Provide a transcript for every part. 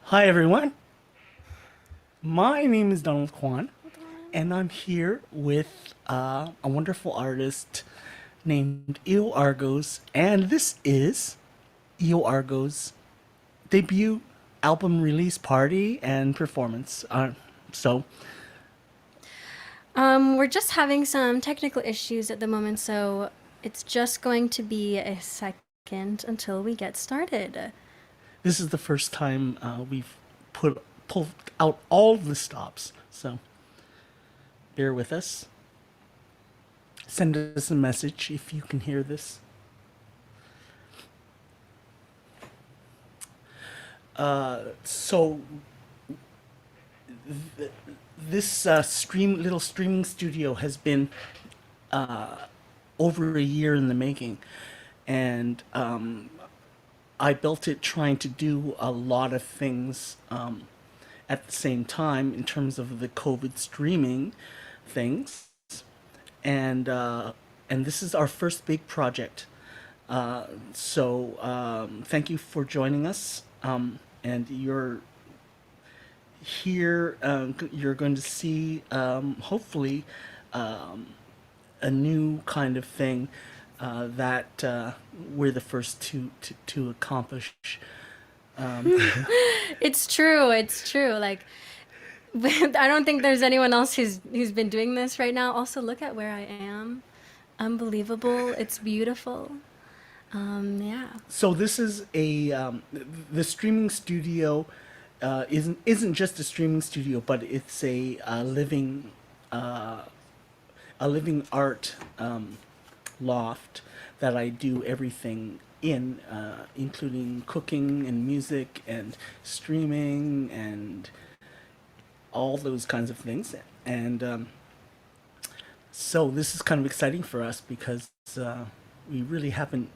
Hi, everyone. My name is Donald Kwan, and I'm here with a wonderful artist named Eo Argos, and this is Eo Argos' debut album release party and performance. So, We're just having some technical issues at the moment, so it's just going to be a second until we get started. this is the first time we've pulled out all the stops. So, bear with us. Send us a message if you can hear this. So this little streaming studio has been over a year in the making, and I built it trying to do a lot of things at the same time in terms of the COVID streaming things, and uh, and this is our first big project. Thank you for joining us. And you're here. You're going to see, hopefully, a new kind of thing that we're the first to accomplish. It's true. It's true. Like, I don't think there's anyone else who's been doing this right now. Also, look at where I am. Unbelievable. It's beautiful. Yeah. So this is the streaming studio isn't just a streaming studio, but it's a living art loft that I do everything in, including cooking and music and streaming and all those kinds of things. And so this is kind of exciting for us because we really haven't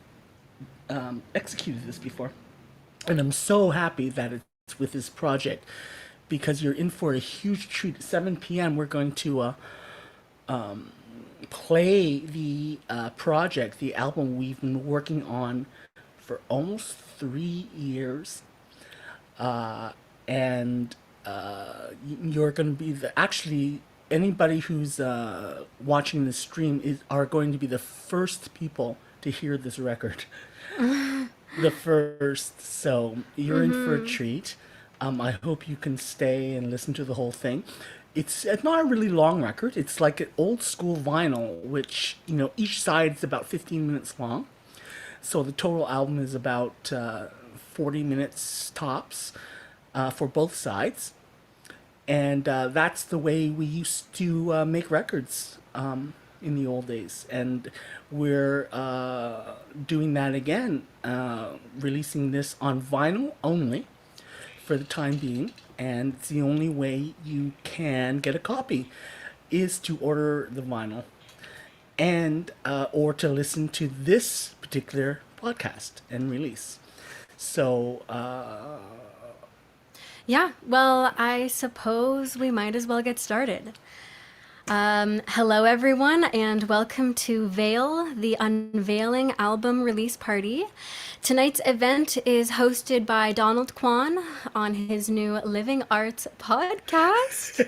executed this before. And I'm so happy that it's with this project because you're in for a huge treat. At 7 p.m., we're going to play the project, the album we've been working on for almost 3 years. And you're going to be actually anybody who's watching this stream are going to be the first people to hear this record. The first. So you're in for a treat. I hope you can stay and listen to the whole thing. It's not a really long record. It's like an old school vinyl, which, each side is about 15 minutes long. So the total album is about 40 minutes tops for both sides. And that's the way we used to make records in the old days. And we're doing that again, releasing this on vinyl only for the time being. And it's the only way you can get a copy is to order the vinyl and or to listen to this particular podcast and release. So Yeah. Well, I suppose we might as well get started. Hello, everyone, and welcome to Veil, the Unveiling album release party. Tonight's event is hosted by Donald Kwan on his new Living Arts podcast.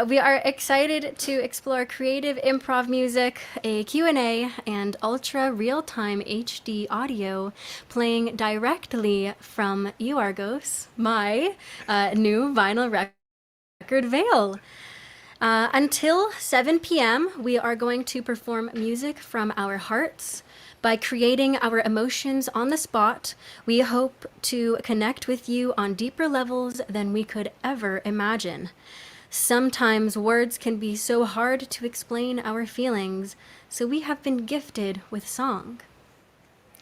We are excited to explore creative improv music, a Q&A, and ultra real-time HD audio playing directly from Argos, my new vinyl record Veil. Until 7 p.m., we are going to perform music from our hearts. By creating our emotions on the spot, we hope to connect with you on deeper levels than we could ever imagine. Sometimes words can be so hard to explain our feelings, so we have been gifted with song.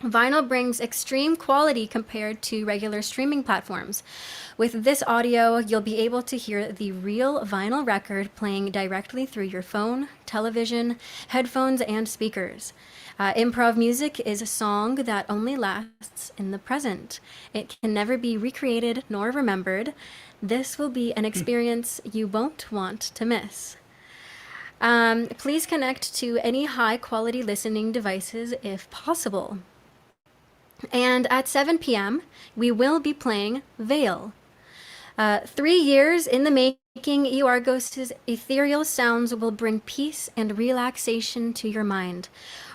Vinyl brings extreme quality compared to regular streaming platforms. With this audio, you'll be able to hear the real vinyl record playing directly through your phone, television, headphones, and speakers. Improv music is a song that only lasts in the present. It can never be recreated nor remembered. This will be an experience you won't want to miss. Please connect to any high quality listening devices if possible. And at 7 p.m., we will be playing Veil. 3 years in the making, Eorgos' ethereal sounds will bring peace and relaxation to your mind.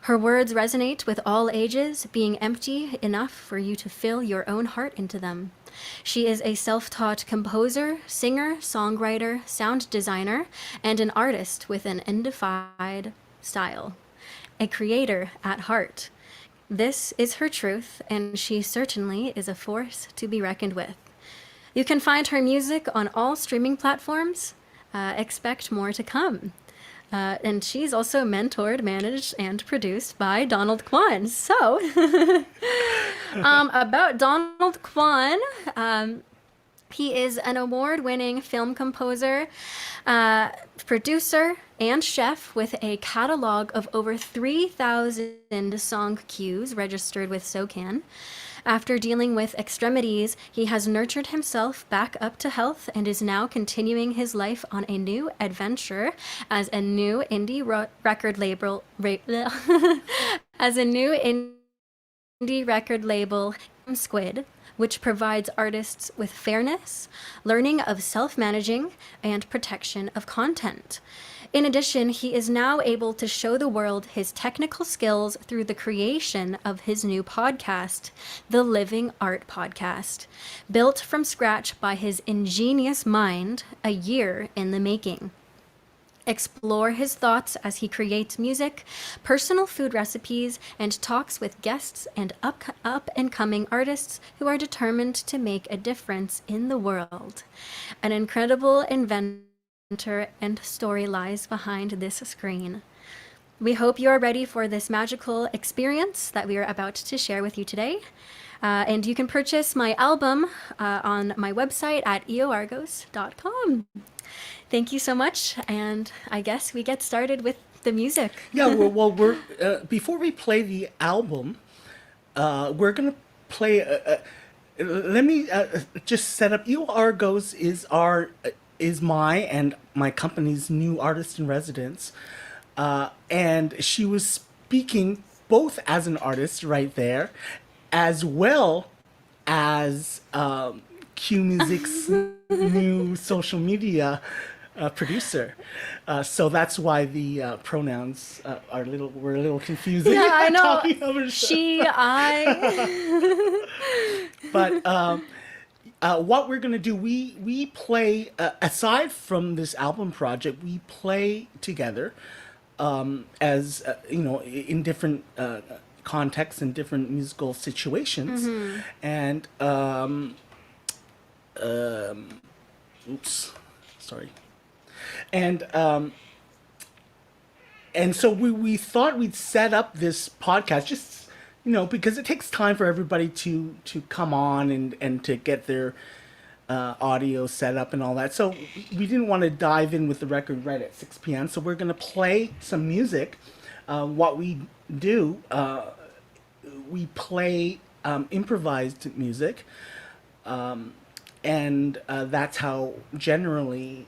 Her words resonate with all ages, being empty enough for you to fill your own heart into them. She is a self-taught composer, singer, songwriter, sound designer, and an artist with an undefined style. A creator at heart. This is her truth, and she certainly is a force to be reckoned with. You can find her music on all streaming platforms. Expect more to come. And she's also mentored, managed, and produced by Donald Kwan. So, about Donald Kwan, he is an award-winning film composer, producer, and chef with a catalog of over 3,000 song cues registered with SOCAN. After dealing with extremities, he has nurtured himself back up to health and is now continuing his life on a new adventure as a new record label, Squid, which provides artists with fairness, learning of self-managing, and protection of content. In addition, he is now able to show the world his technical skills through the creation of his new podcast, the Living Art Podcast, built from scratch by his ingenious mind, a year in the making. Explore his thoughts as he creates music, personal food recipes, and talks with guests and up-and-coming artists who are determined to make a difference in the world. An incredible inventor and story lies behind this screen. We hope you are ready for this magical experience that we are about to share with you today. And you can purchase my album on my website at eoargos.com. Thank you so much, and I guess we get started with the music. Yeah, well, we're before we play the album, we're gonna play. Let me just set up. Eoargos is my and my company's new artist in residence, and she was speaking both as an artist right there, as well as Q Music's new social media producer. So that's why the pronouns were a little confusing. Yeah, I know. Talking over She, I. But what we're gonna do, we play aside from this album project, we play together as in different contexts and different musical situations, and oops, sorry. And so we thought we'd set up this podcast just because it takes time for everybody to come on and to get their audio set up and all that. So we didn't want to dive in with the record right at 6 p.m. So we're gonna play some music. What we do, we play improvised music, and that's how generally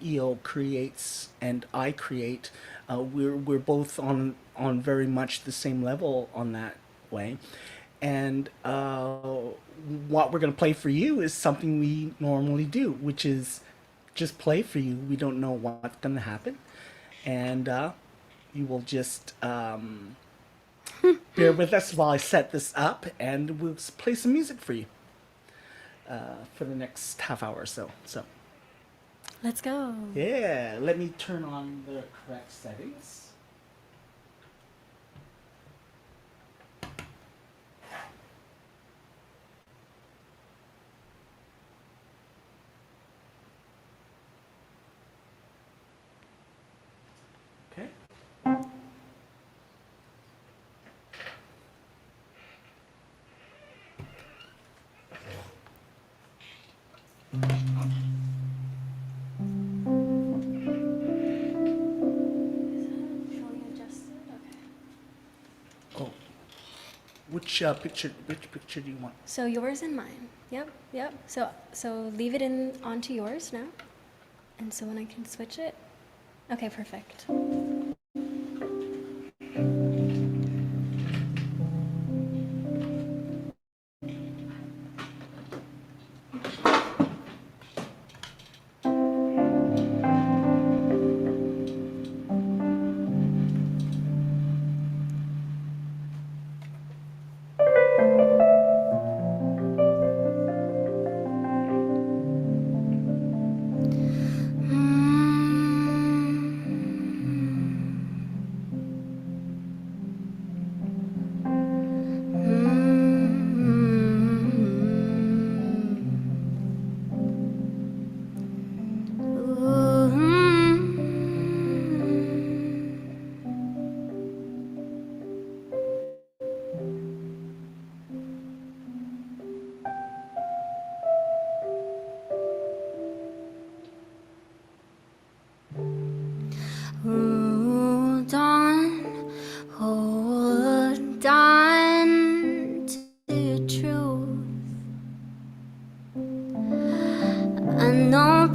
EO creates and I create. We're both on very much the same level on that way, and what we're gonna play for you is something we normally do, which is just play for you. We don't know what's gonna happen, and you will just bear with us while I set this up, and we'll play some music for you for the next half hour or so. So. Let's go. Yeah, let me turn on the correct settings. Okay. Oh, which picture do you want? So yours and mine. Yep. So leave it in onto yours now. And so when I can switch it. Okay, perfect.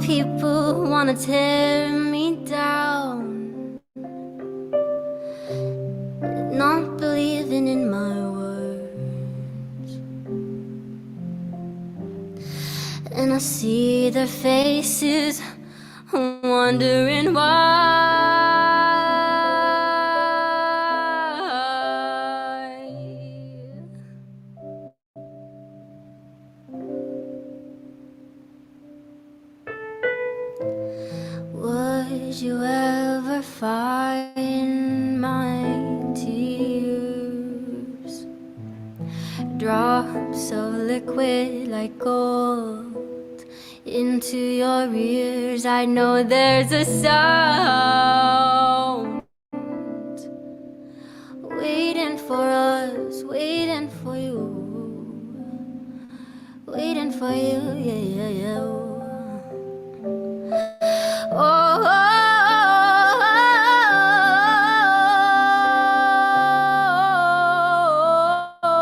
people wanna tear me down, not believing in my words. And I see their faces wondering why. Would you ever find my tears? Drops of liquid like gold into your ears. I know there's a sound waiting for us, waiting for you, waiting for you, yeah, yeah, yeah. Oh, oh, oh,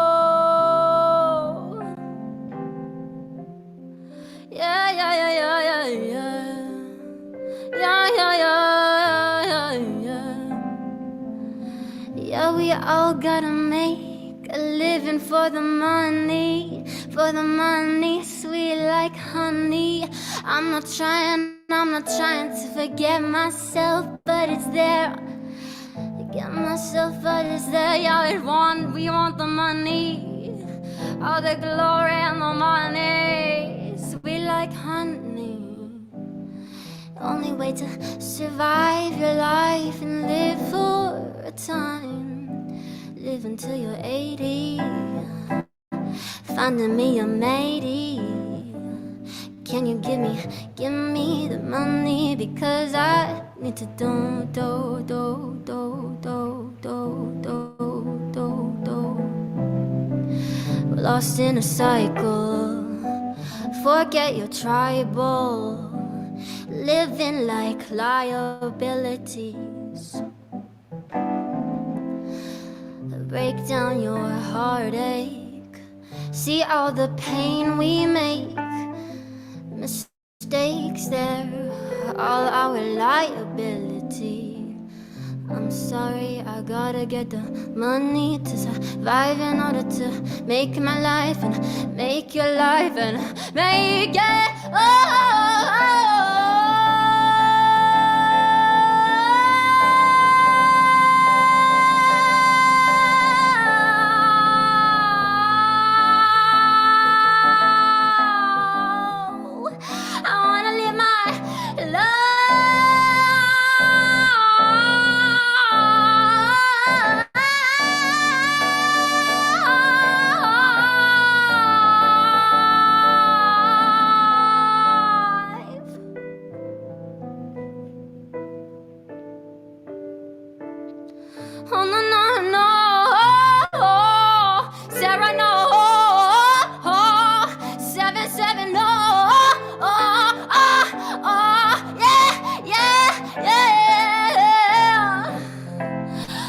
yeah, yeah, yeah, yeah, yeah, yeah, yeah, yeah, yeah, yeah. Yeah, we all gotta make a living for the money, sweet like honey. I'm not trying to forget myself, but it's there. Forget myself, but it's there. Yeah, we want the money, all the glory and the money, sweet like honey. Only way to survive your life and live for a time. Live until you're 80, finding me a matey. Can you give me the money? Because I need to do. We're lost in a cycle. Forget your tribal. Living like liabilities. Break down your heartache. See all the pain we make. Mistakes, they're all our liability. I'm sorry, I gotta get the money to survive in order to make my life and make your life and make it. Oh, no, no, no. Oh, Sarah, no. Oh, 7-7, no. Yeah, yeah, yeah.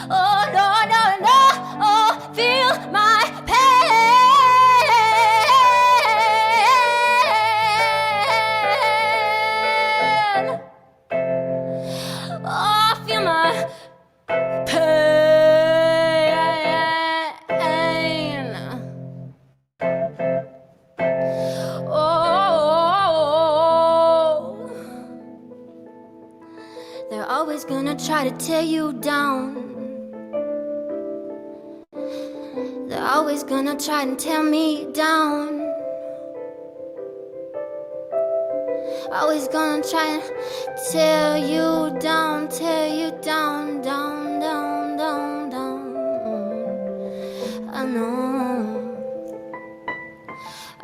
Oh, no, no, no. Oh, feel my pain. Oh, feel my pain. Oh, they're always gonna try to tear you down. They're always gonna try and tear me down. Always gonna try and tear you down, down, down, down, down.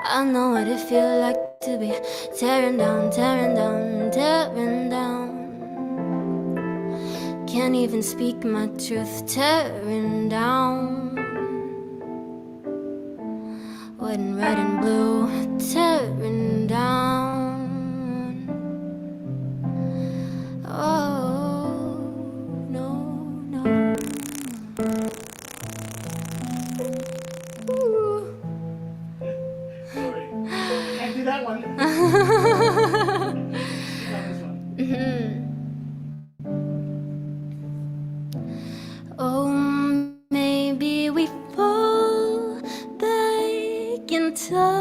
I know what it feels like to be tearing down, tearing down, tearing down. Can't even speak my truth, tearing down. White and red and blue, tearing down. Oh, no, no. Ooh. Sorry. Can't do that one. Oh, maybe we fall back in time.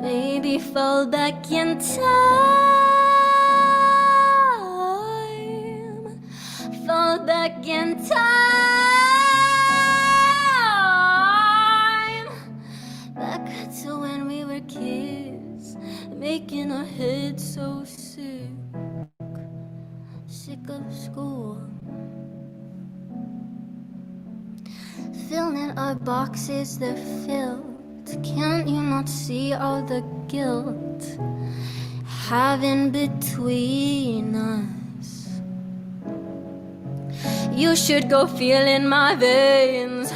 Maybe fall back in time. Fall back in time. Back to when we were kids, making our heads so sick. Sick of school. Filling our boxes, they're filled. Can't you not see all the guilt having between us? You should go feel in my veins,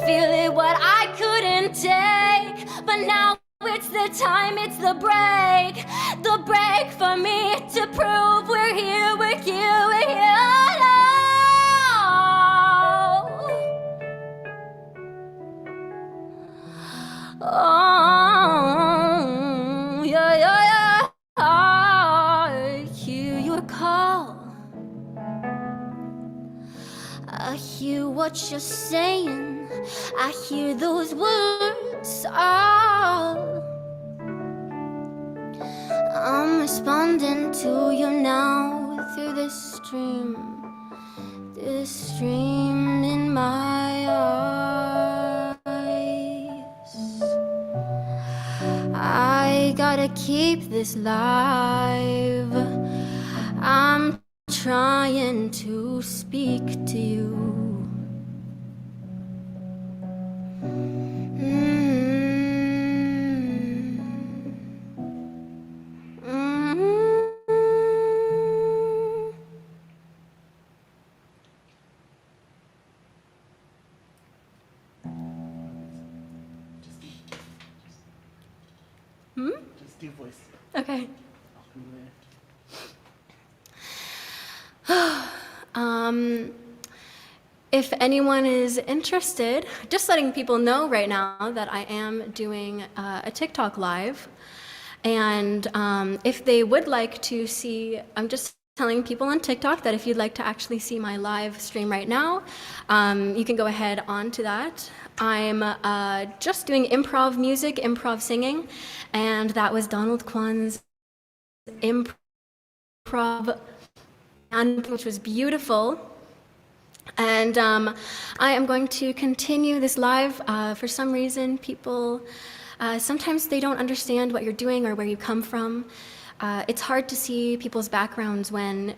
feel it what I couldn't take. But now it's the time, it's the break for me to prove we're here, we're here, we're here now. Oh, yeah, yeah, yeah. I hear your call. I hear what you're saying. I hear those words. Oh, I'm responding to you now through this stream in my eyes. I gotta keep this live. I'm trying to speak to you. Just do voice. Okay. If anyone is interested, just letting people know right now that I am doing a TikTok live. And if they would like to see, I'm just telling people on TikTok that if you'd like to actually see my live stream right now, you can go ahead onto that. I'm just doing improv music, improv singing, and that was Donald Kwan's improv, which was beautiful. And I am going to continue this live. For some reason, people, sometimes they don't understand what you're doing or where you come from. It's hard to see people's backgrounds when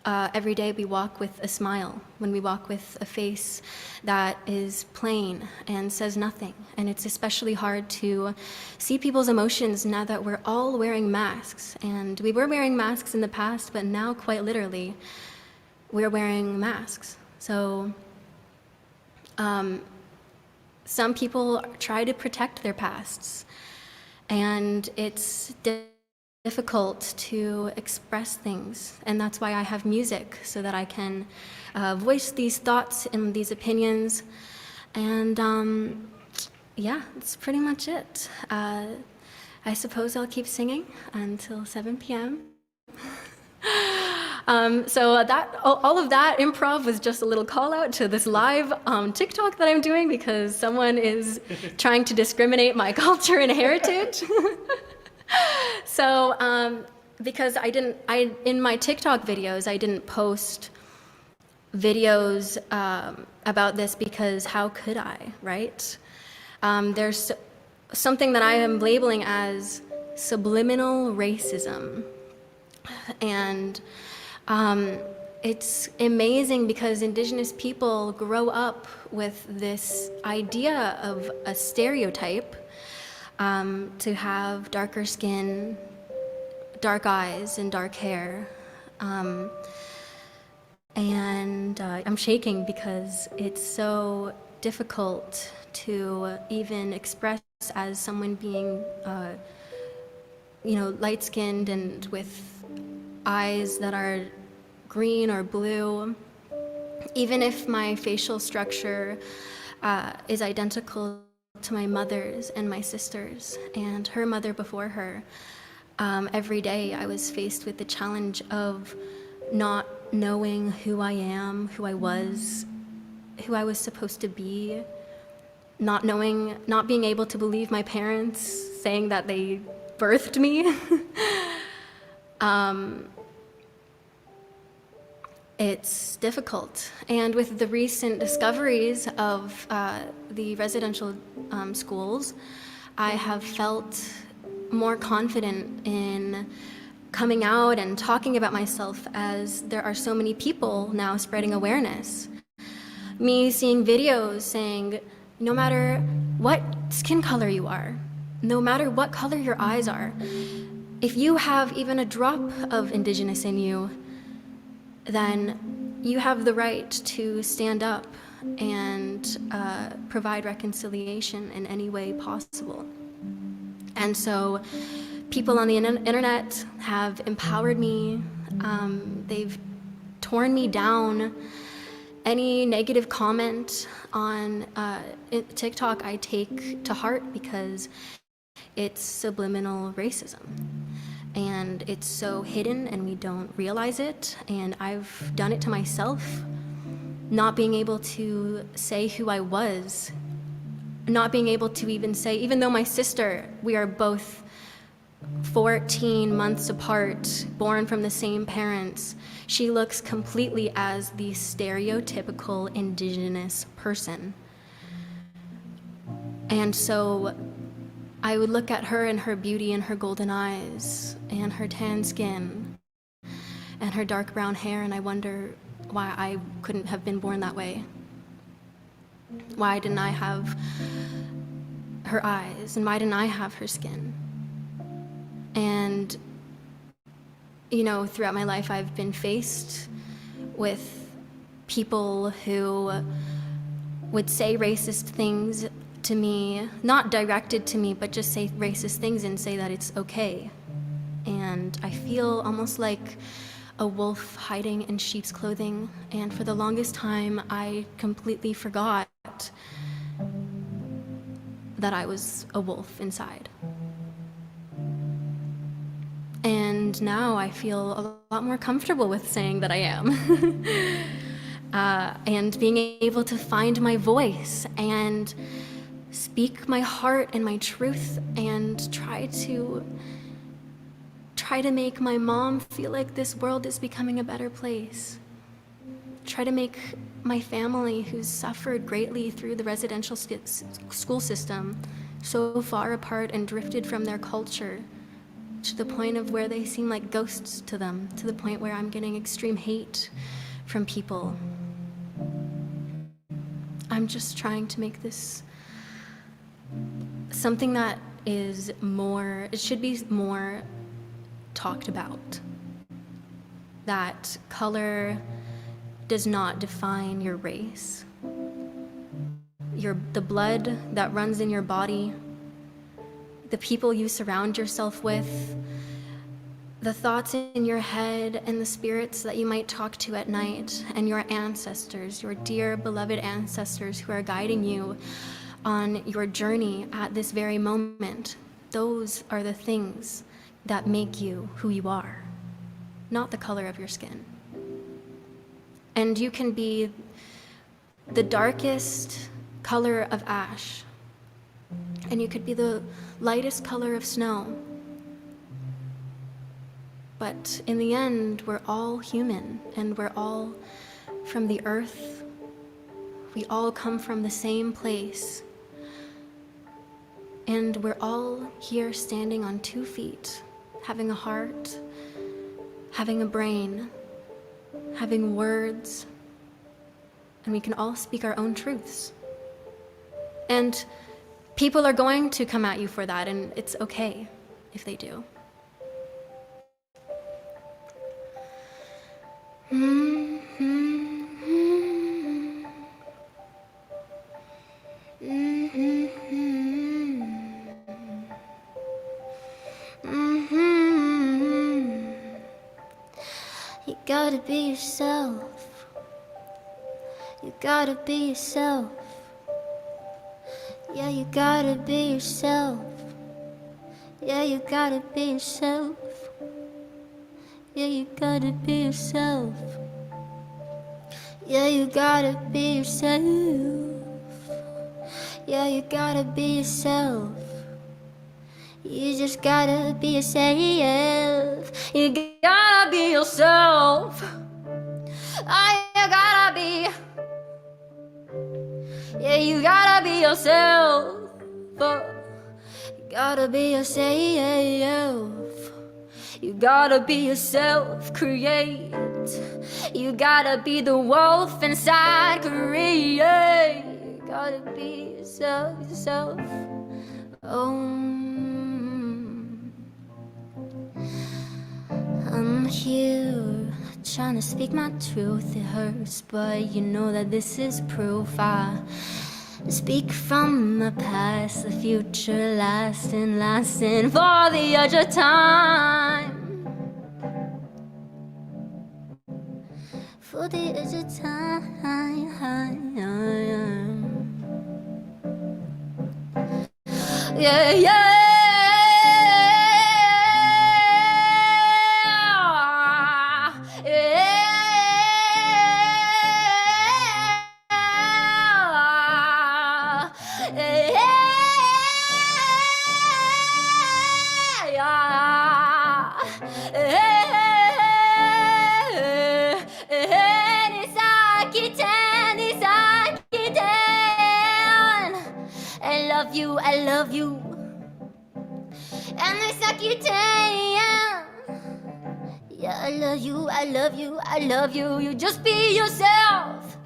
every day we walk with a smile, when we walk with a face that is plain and says nothing. And it's especially hard to see people's emotions now that we're all wearing masks. And we were wearing masks in the past, but now quite literally, we're wearing masks. So some people try to protect their pasts, and it's difficult to express things. And that's why I have music, so that I can voice these thoughts and these opinions. And yeah, that's pretty much it. I suppose I'll keep singing until 7 p.m. So that all of that improv was just a little call out to this live TikTok that I'm doing, because someone is trying to discriminate my culture and heritage. So because in my TikTok videos, I didn't post videos about this, because how could I, right? There's something that I am labeling as subliminal racism. And it's amazing, because Indigenous people grow up with this idea of a stereotype, to have darker skin, dark eyes, and dark hair. And I'm shaking because it's so difficult to even express as someone being, light-skinned and with eyes that are green or blue. Even if my facial structure is identical to my mother's and my sister's and her mother before her, Every day I was faced with the challenge of not knowing who I am, who I was, who I was supposed to be, not knowing, not being able to believe my parents saying that they birthed me. It's difficult. And with the recent discoveries of the residential schools, I have felt more confident in coming out and talking about myself, as there are so many people now spreading awareness. Me seeing videos saying, no matter what skin color you are, no matter what color your eyes are, if you have even a drop of Indigenous in you, then you have the right to stand up and provide reconciliation in any way possible. And so people on the internet have empowered me. They've torn me down. Any negative comment on TikTok I take to heart, because it's subliminal racism. And it's so hidden and we don't realize it. And I've done it to myself, not being able to say who I was, not being able to even say, even though my sister, we are both 14 months apart, born from the same parents, she looks completely as the stereotypical Indigenous person. And so I would look at her and her beauty and her golden eyes and her tan skin and her dark brown hair, and I wonder why I couldn't have been born that way. Why didn't I have her eyes, and why didn't I have her skin? And, you know, throughout my life, I've been faced with people who would say racist things to me, not directed to me, but just say racist things and say that it's okay. And I feel almost like a wolf hiding in sheep's clothing. And for the longest time, I completely forgot that I was a wolf inside. And now I feel a lot more comfortable with saying that I am. And being able to find my voice and speak my heart and my truth, and try to make my mom feel like this world is becoming a better place. Try to make my family, who's suffered greatly through the residential school system, so far apart and drifted from their culture, to the point of where they seem like ghosts to them, to the point where I'm getting extreme hate from people. I'm just trying to make this something that is more, it should be more talked about. That color does not define your race. The blood that runs in your body, the people you surround yourself with, the thoughts in your head, and the spirits that you might talk to at night, and your ancestors, your dear beloved ancestors who are guiding you on your journey at this very moment. Those are the things that make you who you are, not the color of your skin. And you can be the darkest color of ash, and you could be the lightest color of snow. But in the end, we're all human, and we're all from the earth. We all come from the same place. And we're all here standing on 2 feet, having a heart, having a brain, having words, and we can all speak our own truths. And people are going to come at you for that, and it's okay if they do. You gotta be yourself. You gotta be yourself. Yeah, you gotta be yourself. Yeah, you gotta be yourself. Yeah, you gotta be yourself. Yeah, you gotta be yourself. Yeah, you gotta be yourself. You just gotta be yourself. You gotta be yourself. Oh, you gotta be. Yeah, you gotta be yourself. Oh, you gotta be yourself. You gotta be yourself, create. You gotta be the wolf inside, create. You gotta be yourself, yourself. I'm here trying to speak my truth. It hurts, but you know that this is proof. I speak from the past, the future lasting, lasting for the edge of time. For the edge of time. Yeah, yeah. I love you, and I suck you down. Yeah, I love you, I love you, I love you. You just be yourself.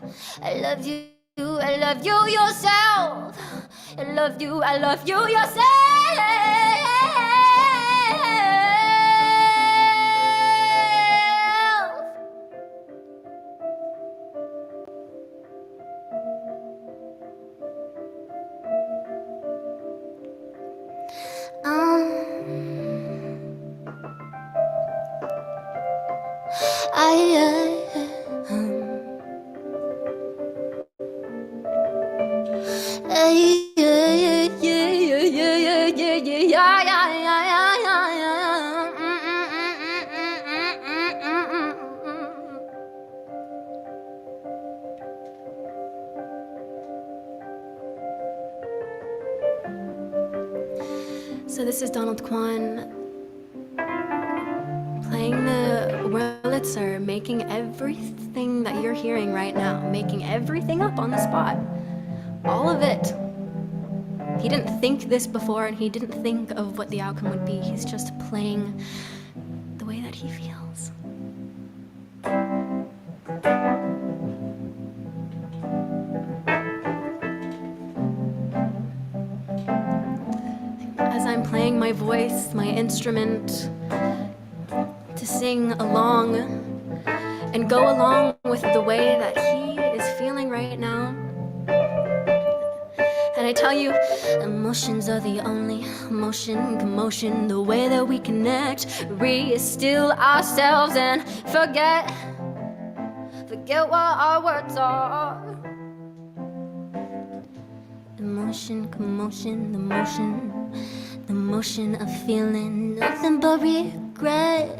I love you, I love you yourself. I love you, I love you yourself. So this is Donald Kwan playing the Wurlitzer, making everything that you're hearing right now, making everything up on the spot. All of it. He didn't think this before, and he didn't think of what the outcome would be. He's just playing the way that he feels. As I'm playing my voice, my instrument, to sing along and go along with the way that he is feeling right now. And I tell you, emotions are the only emotion, commotion, the way that we connect, re-still ourselves and forget what our words are. Emotion, commotion, the motion of feeling nothing but regret,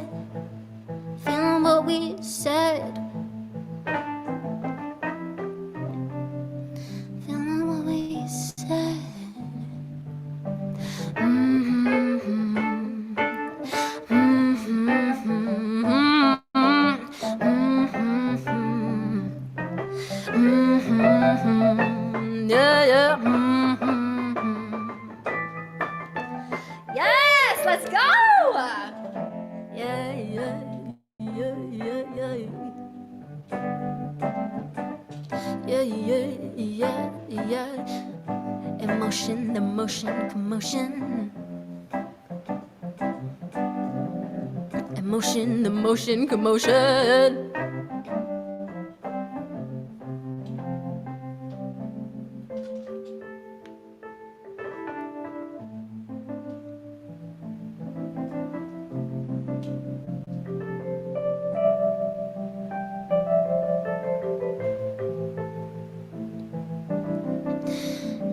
feeling what we said. Yes, let's go! Yeah. Emotion, emotion, commotion. Emotion, emotion, commotion.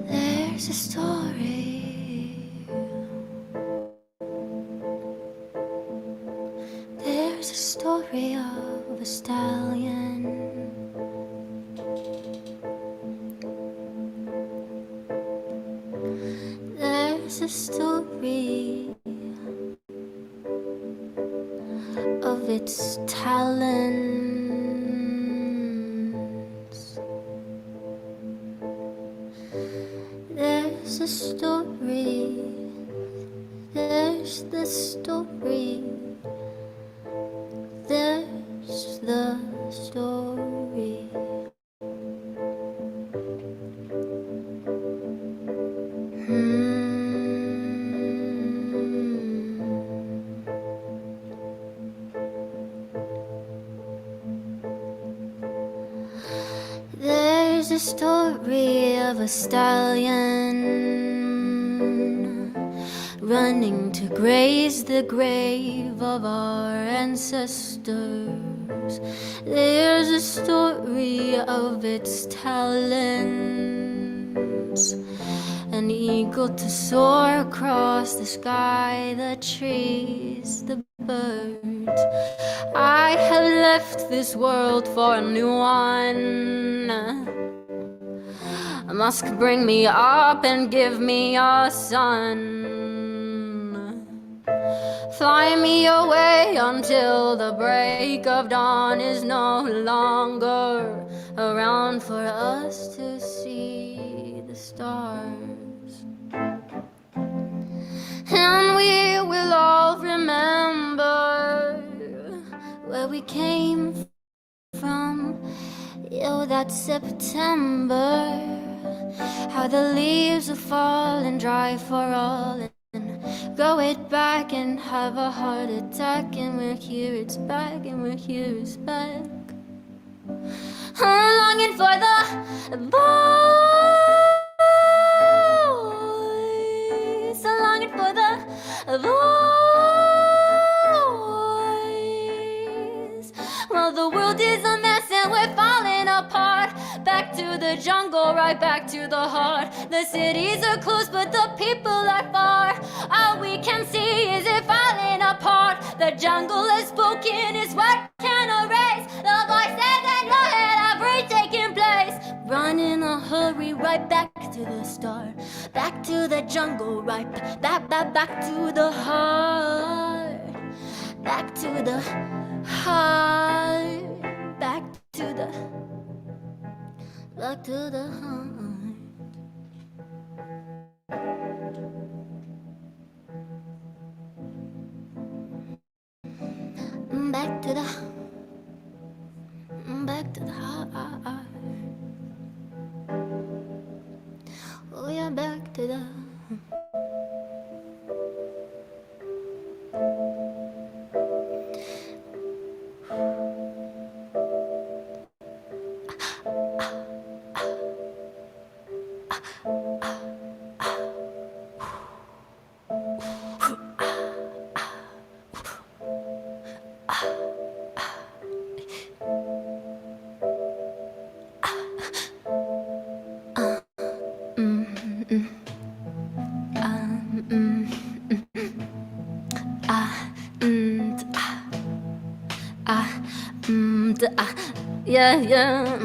There's a story There's a story of its talents. There's a story, there's the story, there's the story. There's a story of a stallion running to graze the grave of our ancestors. There's a story of its talents. An eagle to soar across the sky, the trees, the birds. I have left this world for a new one. Musk, bring me up and give me a son. Fly me away until the break of dawn is no longer around for us to see the stars. And we will all remember where we came from, that September. How the leaves will fall and dry for all, and grow it back and have a heart attack, and we're here, it's back, and we're here, it's back. I'm longing for the voice. I'm longing for the voice. Well, the world is a mess and we're falling apart. Back to the jungle, right back to the heart. The cities are close, but the people are far. All we can see is it falling apart. The jungle has spoken, its word can erase the voices in your head have retaken place. Run in a hurry, right back to the start. Back to the jungle, right back to the heart. Back to the heart. Back to the heart. Back to the heart. Oh yeah, back to the yeah, yeah.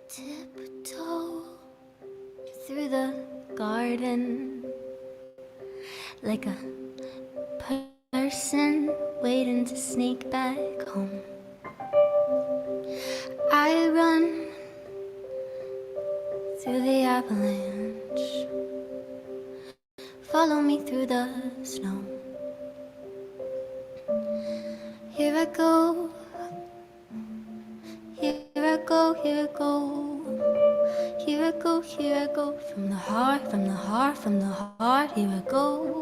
Tiptoe through the garden like a person waiting to sneak back home. I run through the avalanche. Follow me through the snow. Here I go. Here I go, here I go. Here I go, here I go. From the heart, from the heart, from the heart, here I go.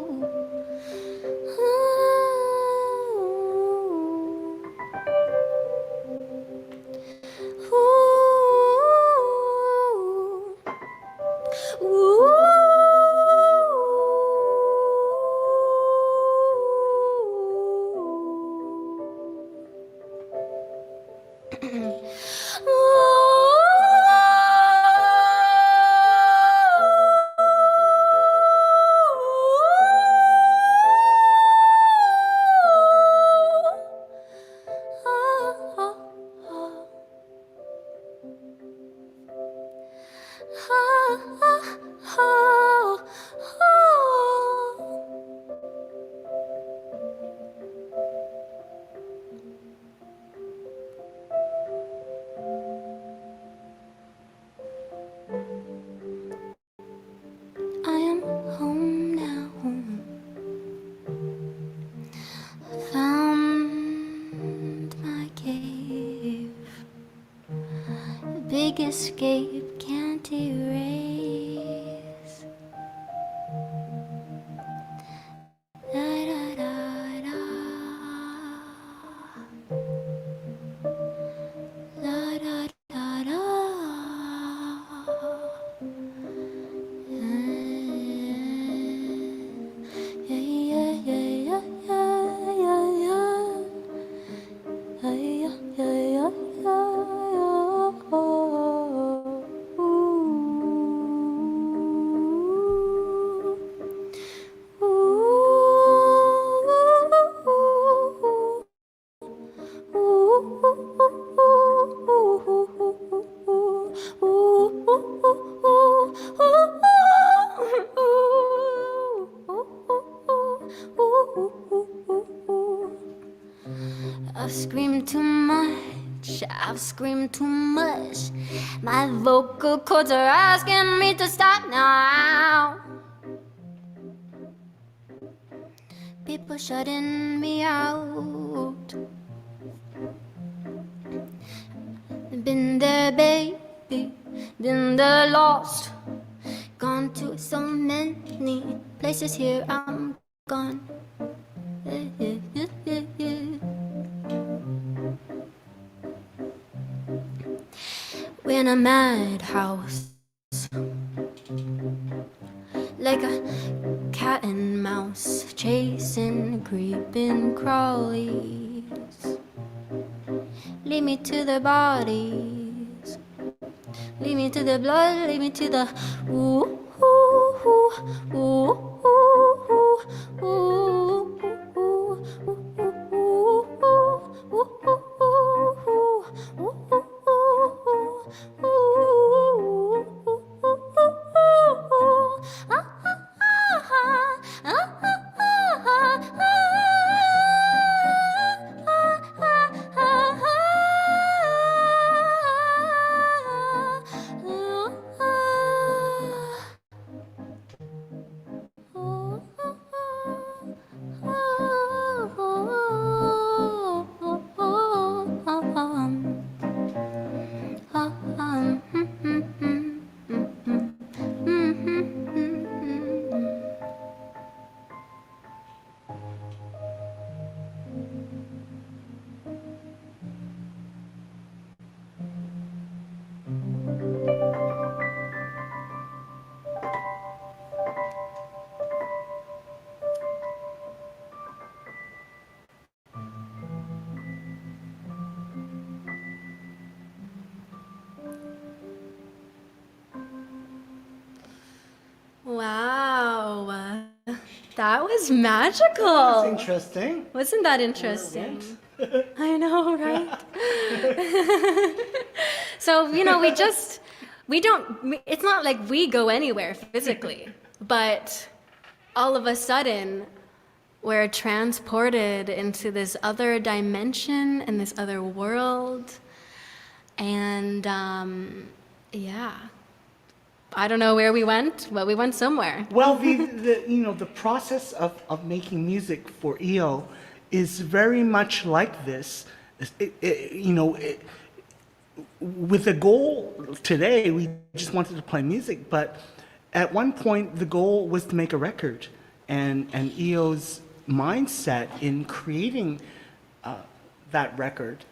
I am home now. Found my cave. Big escape can't erase. Da da da da. Da da da da. I've screamed too much, I've screamed too much. My vocal cords are asking me to stop now. People shutting me out. Been there, baby, been there, lost. Gone to so many places, here I'm gone. We're in a madhouse, like a cat and mouse chasing creeping crawlies. Lead me to their bodies, lead me to the blood, lead me to the ooh, ooh, ooh, ooh, ooh, ooh, ooh. Wow, that was magical. That's interesting. Wasn't that interesting? I know, right? So, you know, it's not like we go anywhere physically, but all of a sudden, we're transported into this other dimension and this other world. And, yeah. I don't know where we went, but we went somewhere. Well, the process of making music for EO is very much like this. With the goal today, we just wanted to play music, but at one point the goal was to make a record, and EO's mindset in creating that record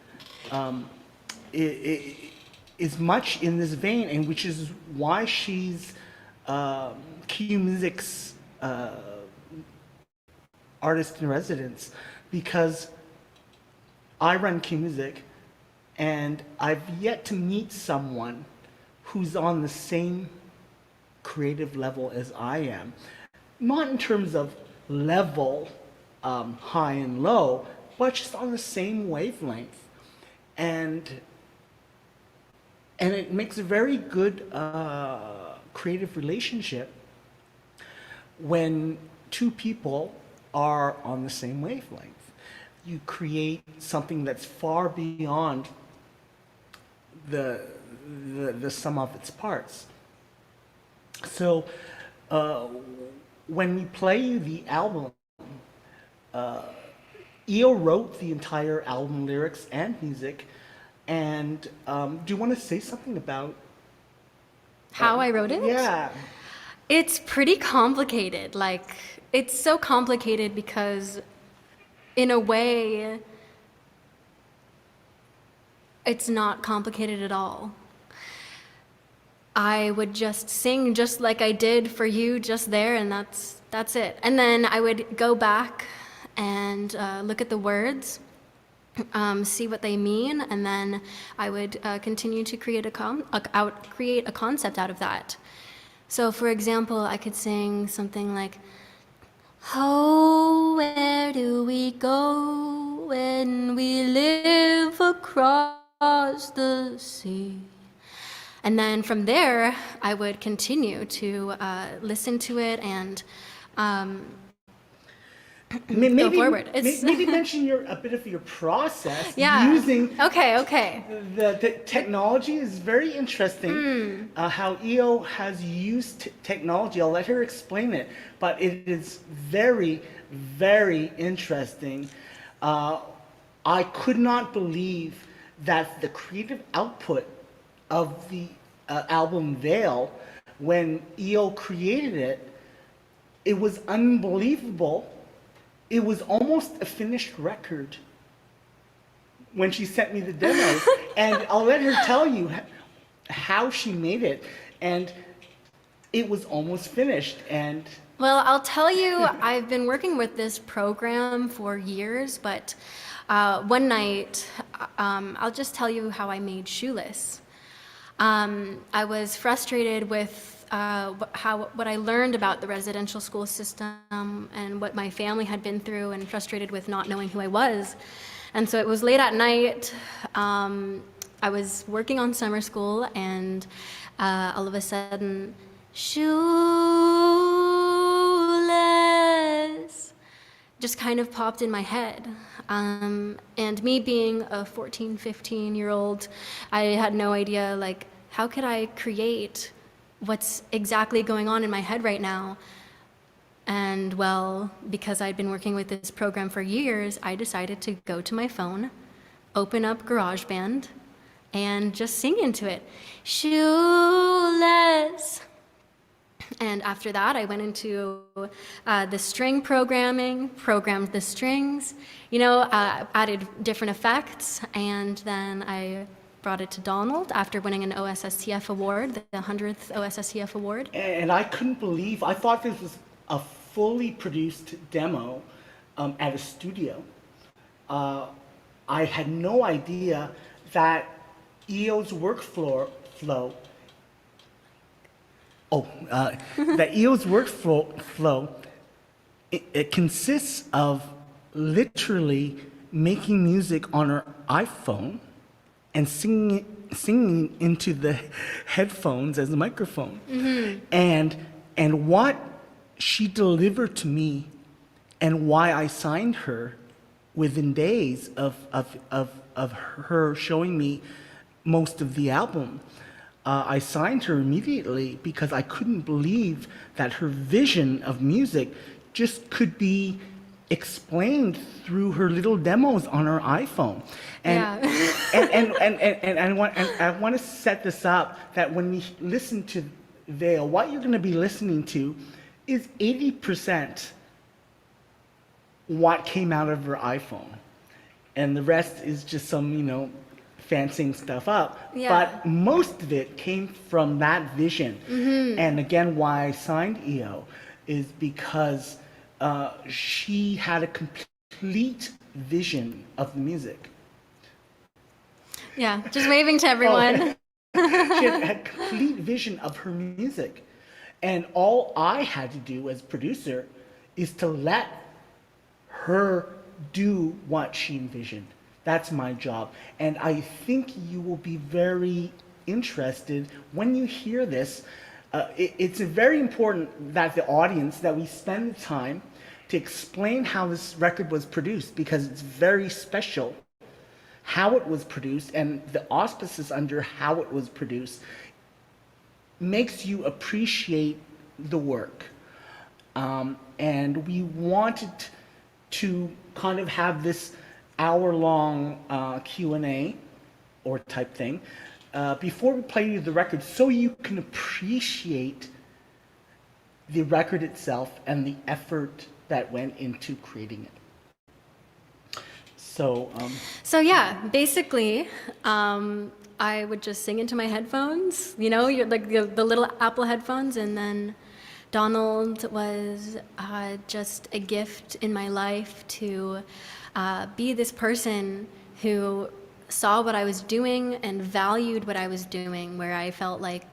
is much in this vein, and which is why she's Q Music's artist in residence, because I run Q Music, and I've yet to meet someone who's on the same creative level as I am. Not in terms of level, high and low, but just on the same wavelength. And it makes a very good creative relationship when two people are on the same wavelength. You create something that's far beyond the sum of its parts. So when we play you the album, EO wrote the entire album lyrics and music. And do you want to say something about How I wrote it? Yeah. It's pretty complicated. Like, it's so complicated because, in a way, it's not complicated at all. I would just sing just like I did for you just there, and that's it. And then I would go back and look at the words, see what they mean, and then I would continue to create create a concept out of that. So, for example, I could sing something like, "Oh, where do we go when we live across the sea?" And then from there, I would continue to listen to it and go forward. Maybe mention a bit of your process Yeah. using Okay. the technology is very interesting. How EO has used technology. I'll let her explain it, but it is very, very interesting. I could not believe that the creative output of the album Veil, when EO created it, it was unbelievable. It was almost a finished record when she sent me the demos. And I'll let her tell you how she made it. And it was almost finished. And Well, I'll tell you, I've been working with this program for years, but one night, I'll just tell you how I made Shoeless. I was frustrated with what I learned about the residential school system and what my family had been through, and frustrated with not knowing who I was. And so it was late at night. I was working on summer school, and all of a sudden, "Shoeless" just kind of popped in my head. And me being a 14, 15-year-old, I had no idea, like, how could I create what's exactly going on in my head right now? And well, because I'd been working with this program for years, I decided to go to my phone, open up GarageBand, and just sing into it. Shoeless. And after that, I went into the string programming, programmed the strings, added different effects, and then I brought it to Donald after winning an OSSTF award, the 100th OSSTF award. And I couldn't believe, I thought this was a fully produced demo at a studio. I had no idea that EO's workflow it consists of literally making music on her iPhone and singing into the headphones as a microphone. And what she delivered to me, and why I signed her within days of her showing me most of the album, I signed her immediately because I couldn't believe that her vision of music just could be explained through her little demos on her iPhone. And, Yeah. and I want to set this up that when we listen to Vale, what you're going to be listening to is 80% what came out of her iPhone. And the rest is just some, fancying stuff up. Yeah. But most of it came from that vision. And again, why I signed EO is because she had a complete vision of the music. Yeah, just waving to everyone. She had a complete vision of her music. And all I had to do as producer is to let her do what she envisioned. That's my job. And I think you will be very interested when you hear this. It's very important that the audience, that we spend the time to explain how this record was produced, because it's very special how it was produced, and the auspices under how it was produced makes you appreciate the work. And we wanted to kind of have this hour-long Q&A or type thing before we play you the record, so you can appreciate the record itself and the effort that went into creating it. So Yeah, basically, I would just sing into my headphones, like the little Apple headphones, and then Donald was just a gift in my life to be this person who saw what I was doing and valued what I was doing, where I felt like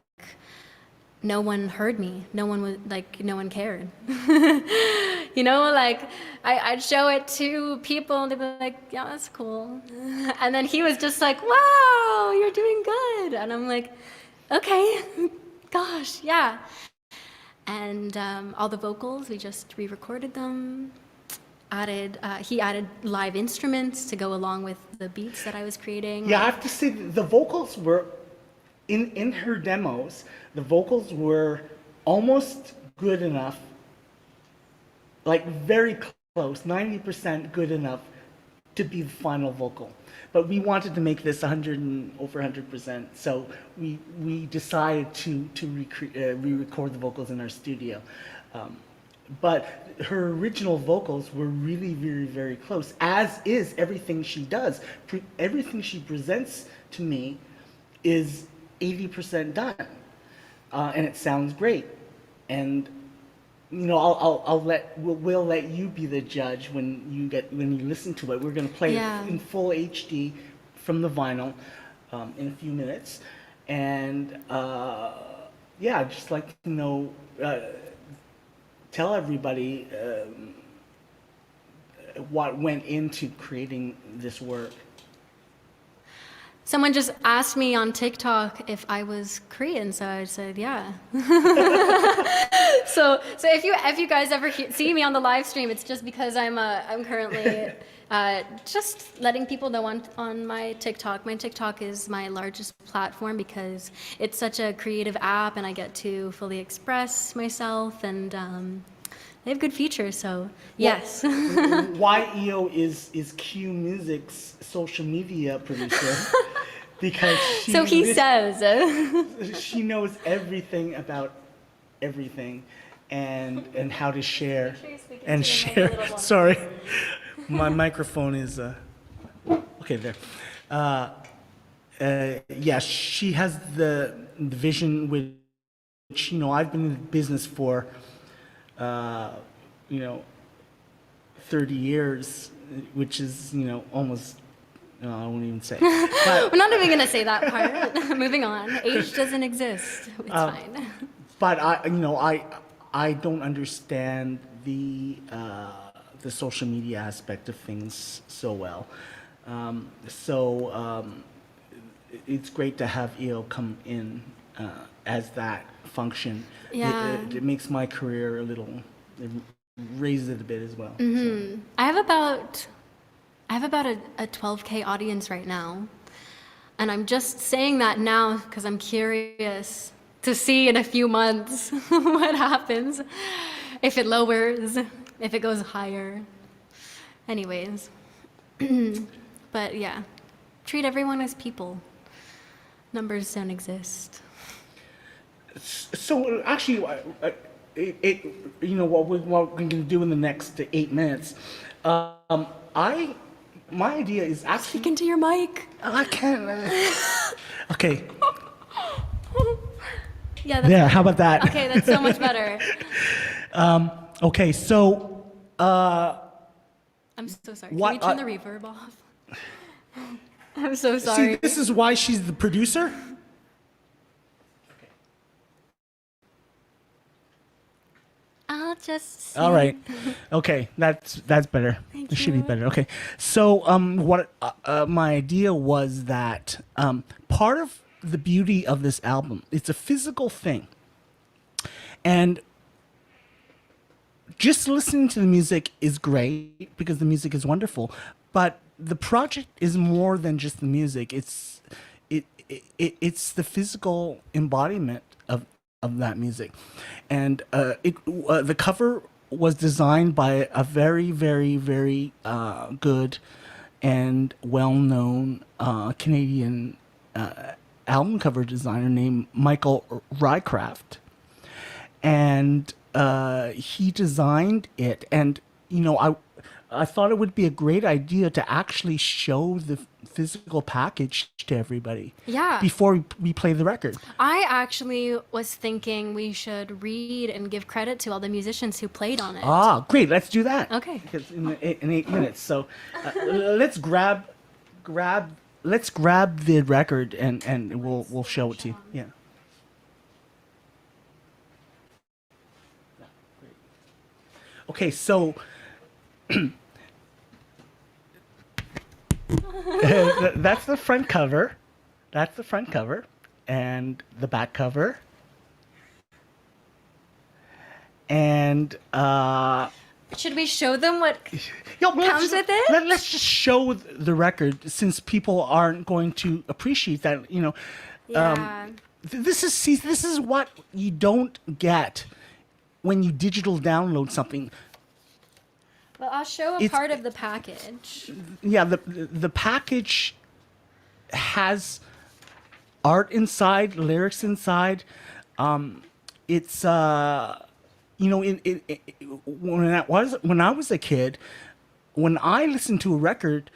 no one heard me, no one cared. I'd show it to people and they'd be like, yeah, that's cool. And then he was just like, wow, you're doing good. And I'm like, okay, gosh, yeah. And all the vocals, we just re-recorded them. He added live instruments to go along with the beats that I was creating. yeah, I have to say the vocals were in her demos. The vocals were almost good enough, like very close, 90% good enough to be the final vocal. But we wanted to make this over 100%, so we decided to re-record the vocals in our studio. But her original vocals were really very, very close, as is everything she does. Everything she presents to me is 80% done, and it sounds great. And we'll let you be the judge when you listen to it. We're going to play it in full HD from the vinyl in a few minutes, and I'd just like to know. Tell everybody what went into creating this work. Someone just asked me on TikTok if I was Korean, so I said, yeah. So if you guys ever see me on the live stream, it's just because I'm currently just letting people know on my TikTok. My TikTok is my largest platform because it's such a creative app, and I get to fully express myself, and they have good features. So yes. Why EO is Q Music's social media producer? Because he says. She knows everything about everything, and how to share and share. Sorry, my microphone is okay there. Yeah, she has the vision, which I've been in business for 30 years, which is almost. No, I won't even say. But, we're not even gonna say that part. Moving on. Age doesn't exist. It's fine. But I don't understand the social media aspect of things so well. It's great to have EO come in as that function. Yeah. It makes my career it raises it a bit as well. Mm-hmm. So. I have about a 12K audience right now. And I'm just saying that now because I'm curious to see in a few months what happens. If it lowers, if it goes higher. Anyways. But yeah, treat everyone as people. Numbers don't exist. So actually, what we're going to do in the next 8 minutes, my idea is actually. Speak into your mic. I can't. Okay. Yeah. That's Yeah. How about that? Okay, that's so much better. Okay. So. I'm so sorry. Can What- we turn the reverb off? I'm so sorry. See, this is why she's the producer. I'll just. All right. Okay, that's better. Thank It should be you. better. Okay. So what my idea was that part of the beauty of this album, it's a physical thing, and just listening to the music is great because the music is wonderful, but the project is more than just the music. It's the physical embodiment of that music, and the cover was designed by a very very very good and well-known Canadian album cover designer named Michael Rycraft, and he designed it. And I thought it would be a great idea to actually show the physical package to everybody. Yeah. Before we play the record. I actually was thinking we should read and give credit to all the musicians who played on it. Ah, great. Let's do that. Okay. Because in 8 minutes. So let's grab the record and we'll show it to you. Yeah. Okay, so that's the front cover. That's the front cover. And the back cover. And Should we show them what let's comes just- with it? Let's just show the record, since people aren't going to appreciate that. Yeah. This is what you don't get when you digital download something. Well, I'll show a It's- part of the package. Yeah, the package has art inside, lyrics inside. It's when I was a kid, when I listened to a record,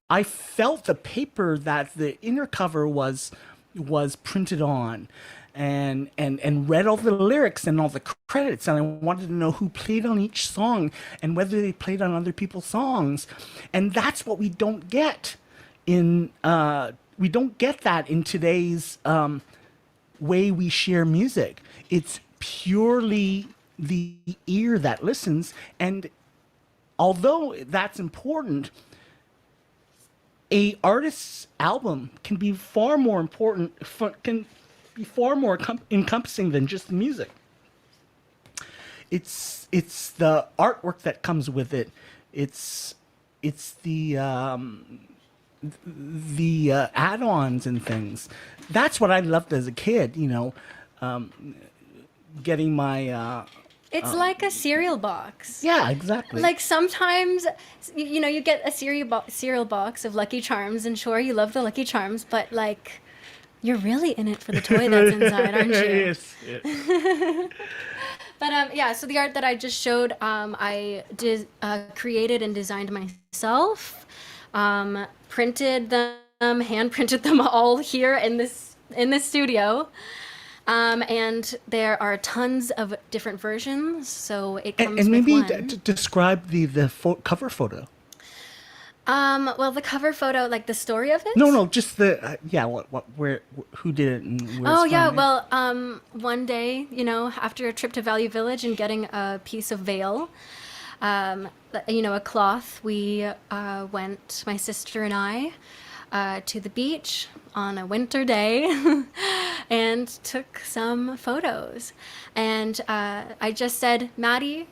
I felt the paper that the inner cover was printed on, and read all the lyrics and all the credits, and I wanted to know who played on each song and whether they played on other people's songs. And that's what we don't get in today's way we share music. It's purely the ear that listens, and although that's important, a artist's album can be far more encompassing than just the music. It's the artwork that comes with it. It's the add-ons and things. That's what I loved as a kid. Getting my It's like a cereal box. yeah, exactly. Like sometimes, you get a cereal box of Lucky Charms, and sure, you love the Lucky Charms, but like, you're really in it for the toy that's inside, aren't you? Yes, yes. But yeah, so the art that I just showed, I created and designed myself, printed them, hand printed them all here in this studio. And there are tons of different versions, so it comes And with maybe one. describe the cover photo. Well, the cover photo, like the story of it? No, just the who did it and where Oh it's yeah, from. well, one day, after a trip to Value Village and getting a piece of veil, a cloth, we went, my sister and I, to the beach on a winter day and took some photos. And I just said, Maddie,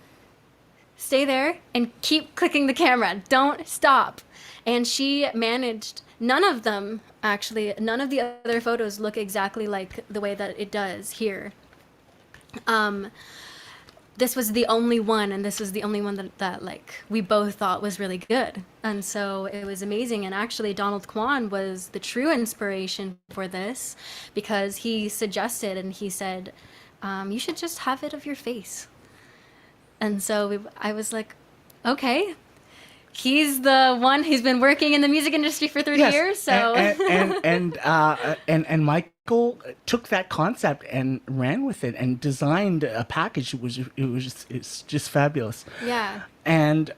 stay there and keep clicking the camera. Don't stop. And she managed none of them, actually, none of the other photos look exactly like the way that it does here. This was the only one, and this was the only one that like we both thought was really good, and so it was amazing. And actually Donald Kwan was the true inspiration for this, because he suggested and he said, you should just have it of your face. And so I was like, okay, he's the one who's been working in the music industry for 30 years, so and Michael took that concept and ran with it and designed a package. It's just fabulous. yeah. And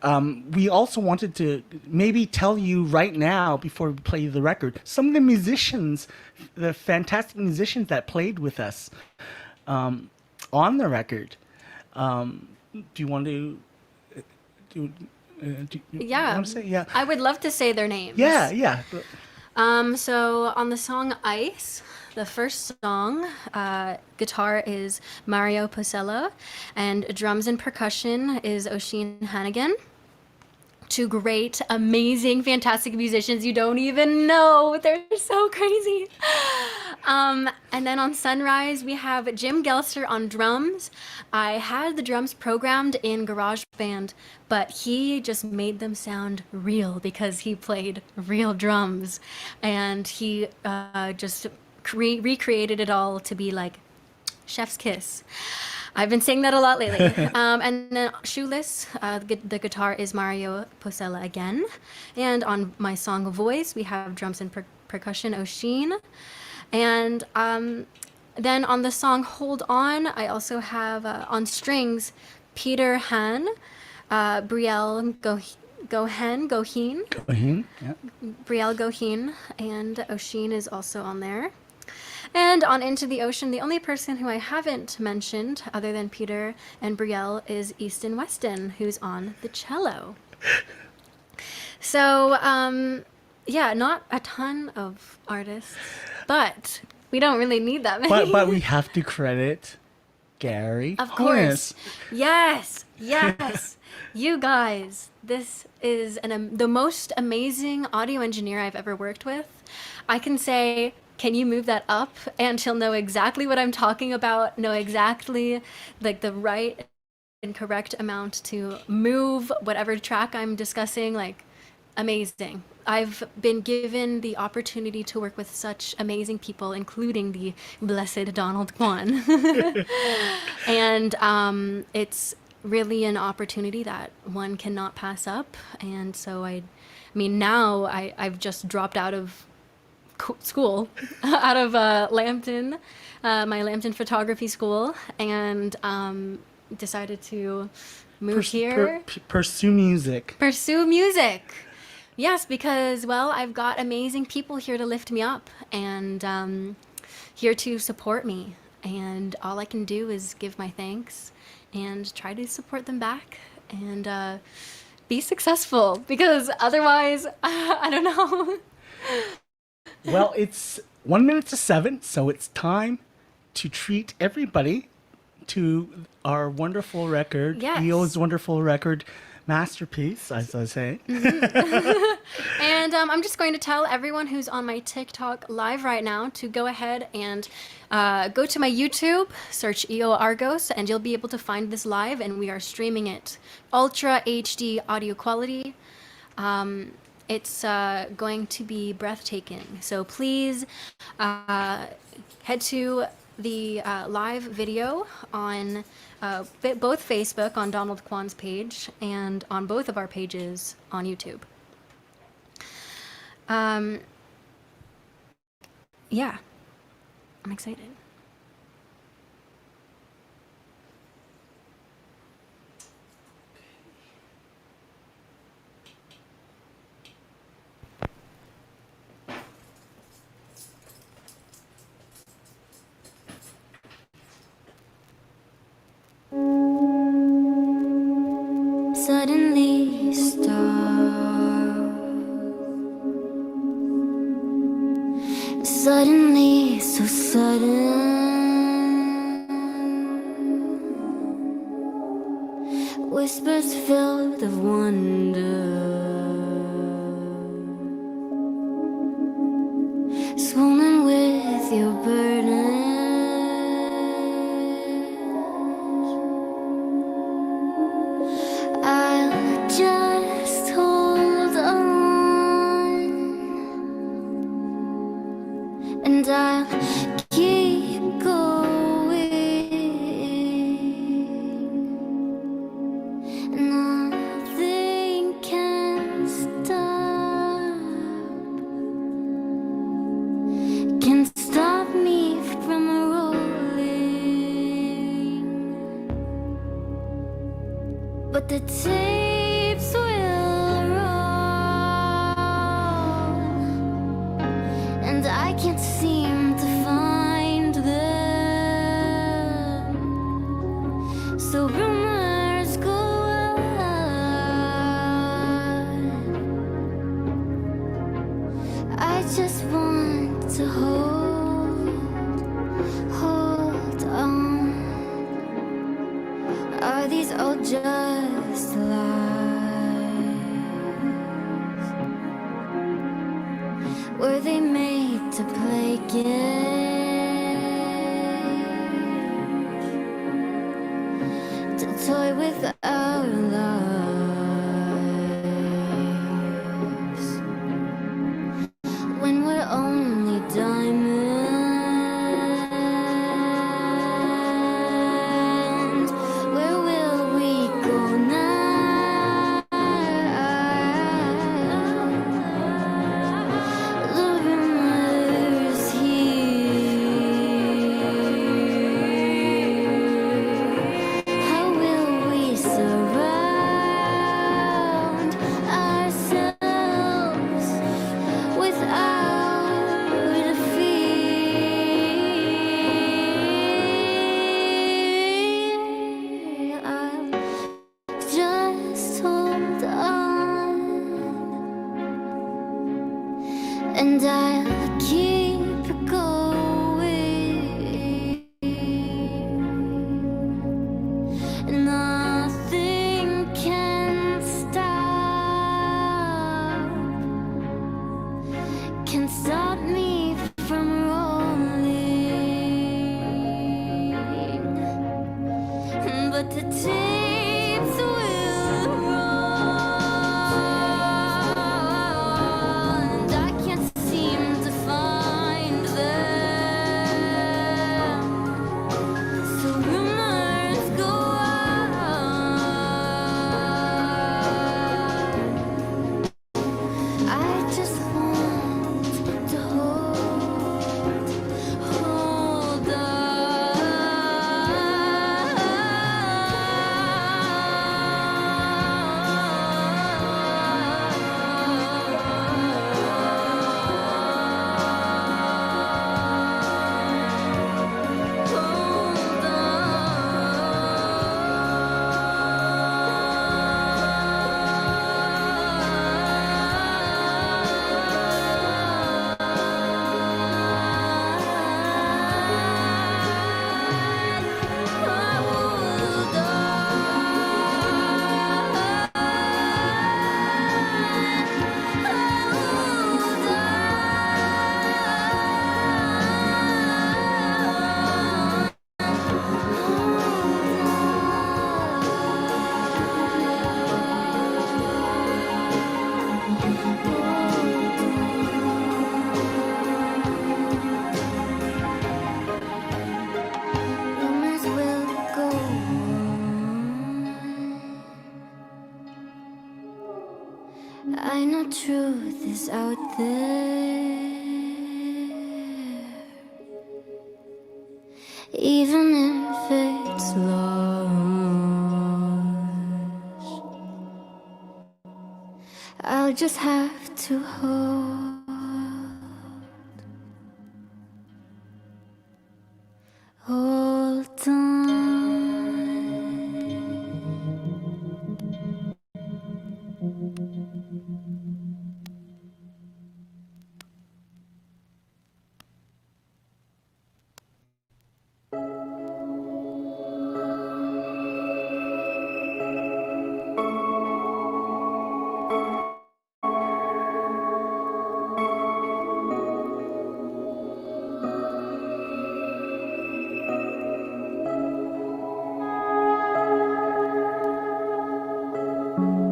we also wanted to maybe tell you right now, before we play the record, some of the musicians, the fantastic musicians that played with us on the record. Do you want to do? Do you Yeah. want to say? Yeah. I would love to say their names. Yeah. So on the song Ice, the first song, guitar is Mario Posella, and drums and percussion is Oisin Hannigan. Two great, amazing, fantastic musicians you don't even know. They're so crazy. And then on Sunrise, we have Jim Gelster on drums. I had the drums programmed in GarageBand, but he just made them sound real because he played real drums. And he just recreated it all to be like chef's kiss. I've been saying that a lot lately. And then Shoeless, the guitar is Mario Posella again. And on my song Voice, we have drums and percussion Oisin. And then on the song Hold On, I also have on strings Peter Han, Brielle Goheen, Yeah. Brielle Goheen, and Oisin is also on there. And on Into the Ocean, the only person who I haven't mentioned, other than Peter and Brielle, is Easton Weston, who's on the cello. So, yeah, not a ton of artists, but we don't really need that many. But we have to credit Gary. Of course. Yes. You guys, this is the most amazing audio engineer I've ever worked with. I can say, can you move that up? And he'll know exactly what I'm talking about, know exactly like the right and correct amount to move whatever track I'm discussing. Like, amazing. I've been given the opportunity to work with such amazing people, including the blessed Donald Kwan. And it's really an opportunity that one cannot pass up. And so I mean, now I've just dropped out of school, out of Lambton, my Lambton photography school, and decided to move here. Pursue music. Pursue music. Yes, because, well, I've got amazing people here to lift me up and here to support me. And all I can do is give my thanks and try to support them back and be successful, because otherwise, I don't know. Well, it's 1 minute to 7, so it's time to treat everybody to our wonderful record, Yes. EO's wonderful record masterpiece, as I say. And I'm just going to tell everyone who's on my TikTok live right now to go ahead and go to my YouTube, search EO Argos, and you'll be able to find this live, and we are streaming it Ultra HD audio quality. It's going to be breathtaking. So please head to the live video on both Facebook on Donald Kwan's page and on both of our pages on YouTube. Yeah, I'm excited. Suddenly stars, suddenly so sudden, whispers filled of wonder, but the tapes will roll, and I can't seem to find them. So rumors go on. I just want to hold on. Are these all just lies? Were they made to play games, to toy with our lives, when we're only diamonds? Where will we go now? The rumors here. How will we surround ourselves without a fear? I'll just hold on, and I'll keep going. Nothing can stop me from rolling, but the tapes will roll, and I can't seem to find them. So rumors go on. I just want to hold rumors will go on. I know truth is out there, even if it's lost. I'll just have to hold on.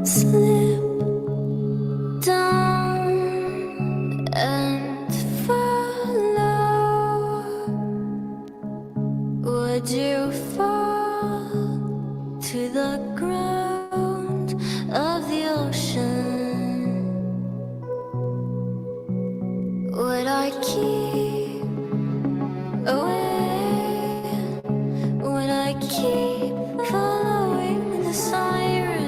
Slip down and follow. Would you fall to the ground of the ocean? Would I keep away? Would I keep following the siren?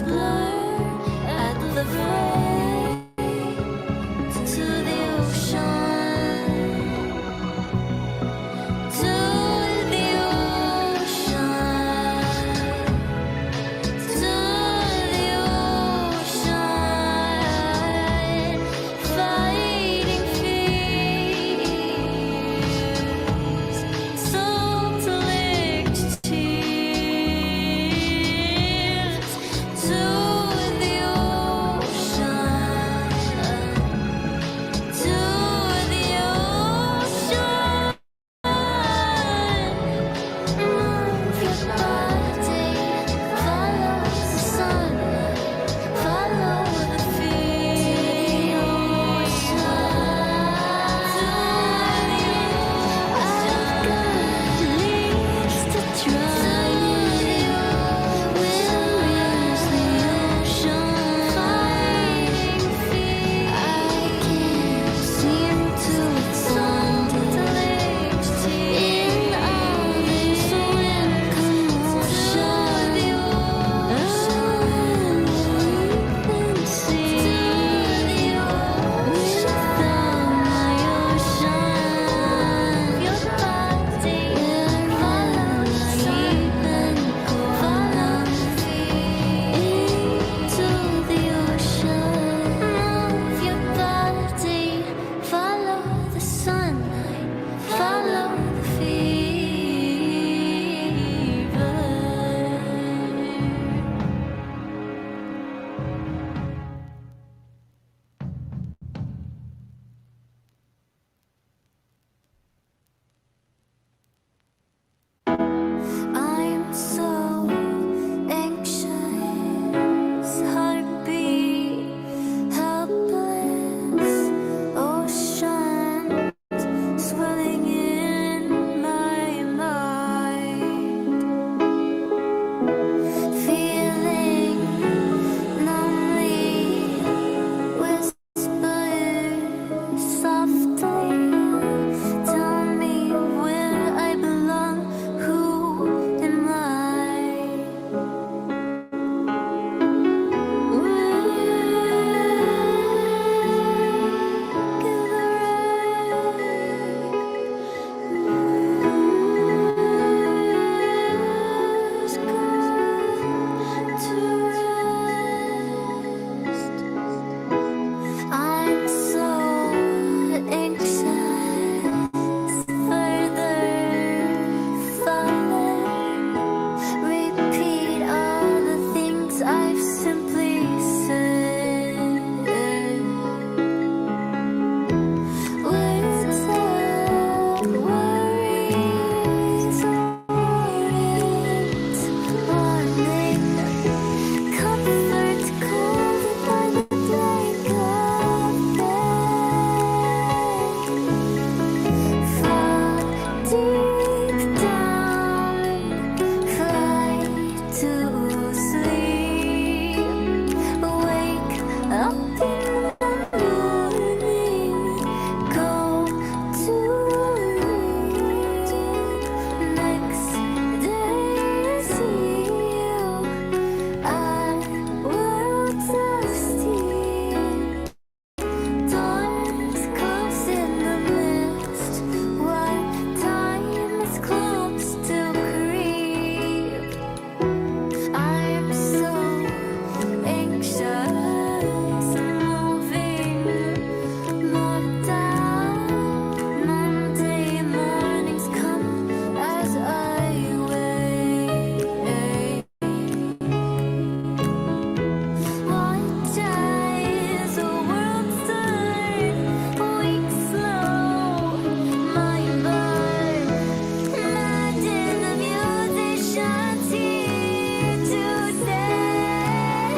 blur at the freight to the ocean, to the ocean, to the ocean, fighting fears, salt licked tears, to the ocean, to the ocean. Move your body, follow the sun, follow the feels. I've got leaves to dry. Where's the ocean? Fighting feet. I can't seem to find it. In all this wind commotion, the ocean, open sea, the ocean, my ocean, your body, follow the sleep and follow into the ocean. Move your body, follow the sunlight, follow the fever. I'm so anxious, heartbeat, helpless, ocean swelling in my mind, feeling numbly, whisper softly, tell me where I belong, who am I? I'm so anxious, further falling, repeat all the things I've simply said. Words of worries, warnings, warning, comfort cold by the blank of fall deep down, fly to sleep, wake up in the morning, go to read. Next day I see you, our worlds of steam. Doors close in the mist, while time's close to creep. I'm so anxious, moving more down. Monday mornings come as I wait. Watch as the world turn, weeks slow, mind burn. Imagine the musicians here to stay.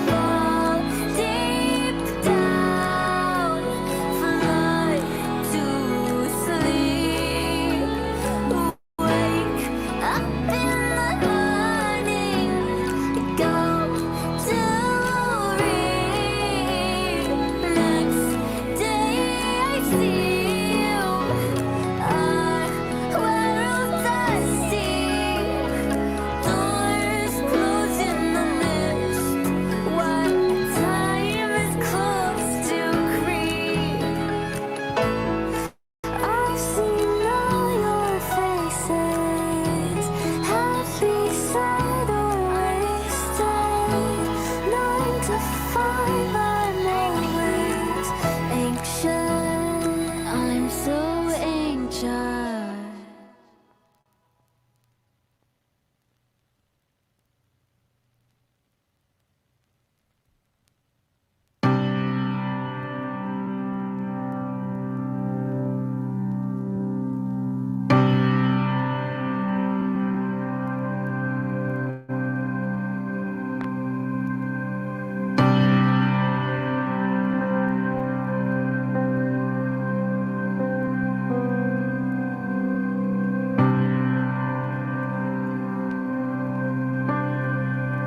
Fall deep down, fly to sleep, wake up in the morning, go to read. Next day I see you, our worlds are steep. Doors close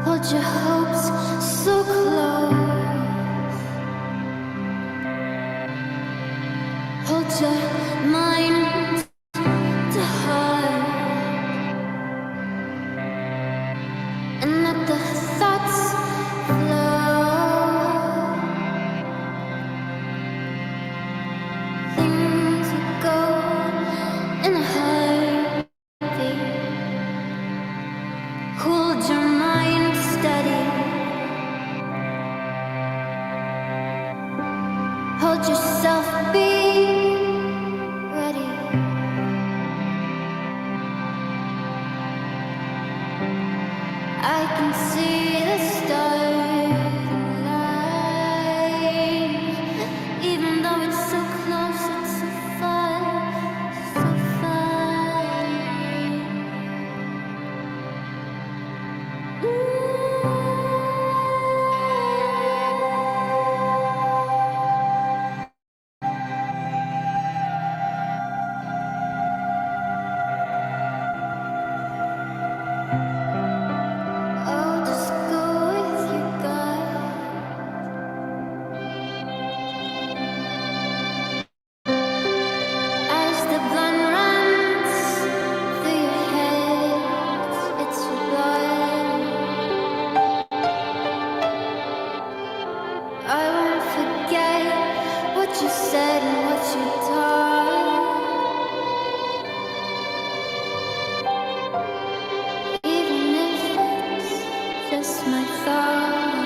Hold your hopes so close. Hold your mind to heart, and let the thoughts flow. Things will go in a heartbeat. Hold your mind steady. Hold yourself, be ready. I can see the starting line. Even though it's so close, it's so far, so far. Oh, just go with your gut. As the blood runs through your head, it's your blood. I won't forget what you said and what you taught. Even if it's just my thought.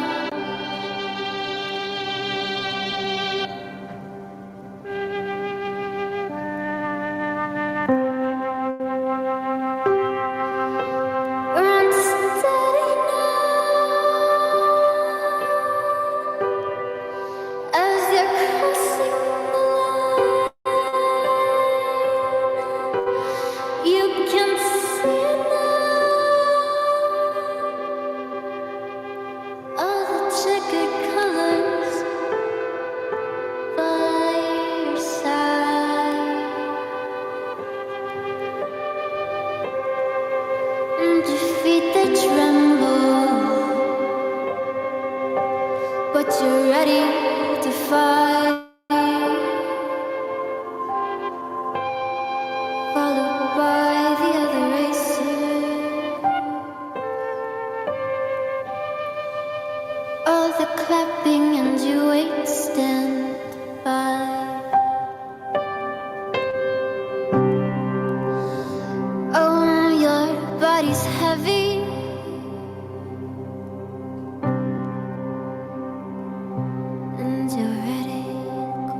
Run steady now as you're crossing the line. You can see now all the checkered colors by your side, and your feet they tremble, but you're ready to fight. Followed by the other racers, all the clapping, and you wait, stand by. Oh, your body's heavy, and you're ready to go.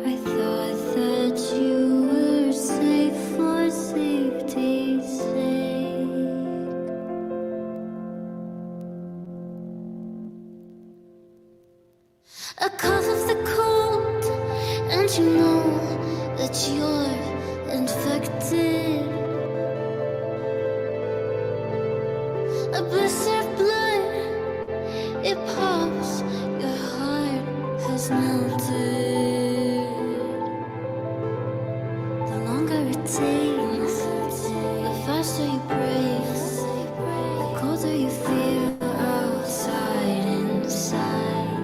I thought that you were safe for sea. infected. A blister of blood, it pops, your heart has melted. The longer it takes, the faster you break, the colder you feel outside inside.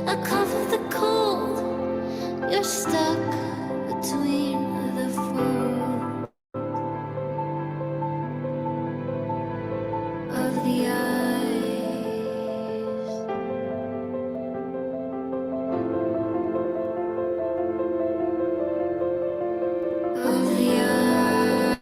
A cough of the cold, you're stuck between the fold of the eyes. Of the eyes.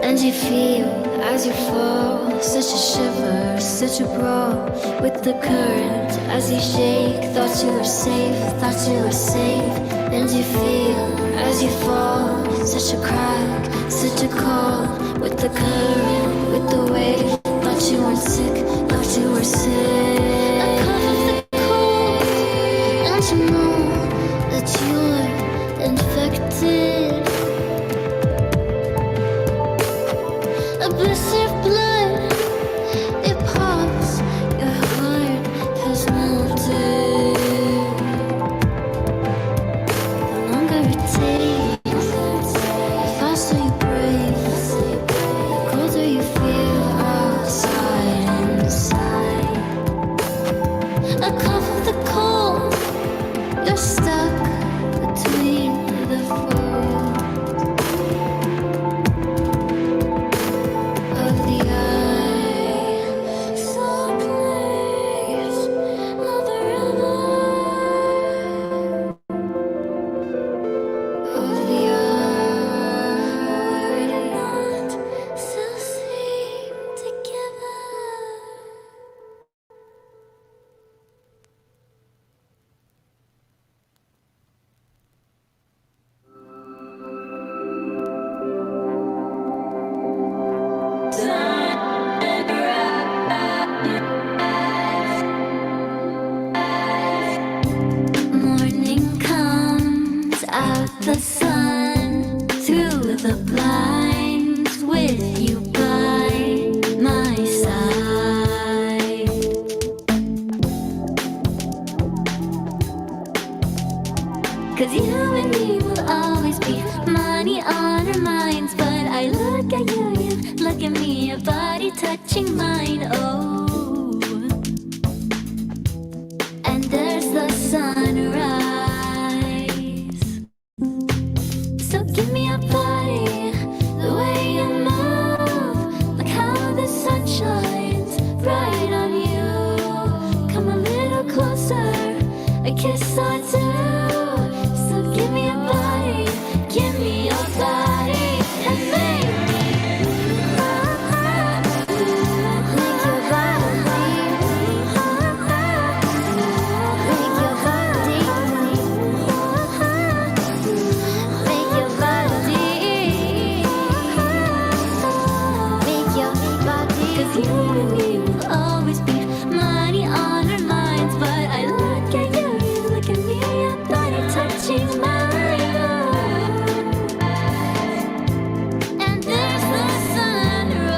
And you feel as you fall, such a shiver, such a brawl with the current as you shake. Thought you were safe, thought you were safe. And you feel as you fall, such a crack, such a call with the current, with the wave. Thought you weren't sick, thought you were sick. A cough of the cold, and you know that you're infected. A blister of blood, it pops, your heart has melted. The longer it takes, the faster you break, the colder you feel outside inside. A cough of the cold, you're stuck between the fold of the eye. Someplace, another river of the eye. We're not so same together. Morning comes out the sun through the blinds with you by my side. 'Cause you and me will always be money on our minds. But I look at you, you look at me, your body touching mine. Oh. And there's the sunrise. So give me your body, the way you move, like how the sun shines bright on you. Come a little closer, a kiss or two. So give me your body, give me your body, and make me make your body. Make your body, make your body, make your body. 'Cause you and me will always be money on our minds. But I look at you, you look at me, your body touching mine. And there's the sunrise.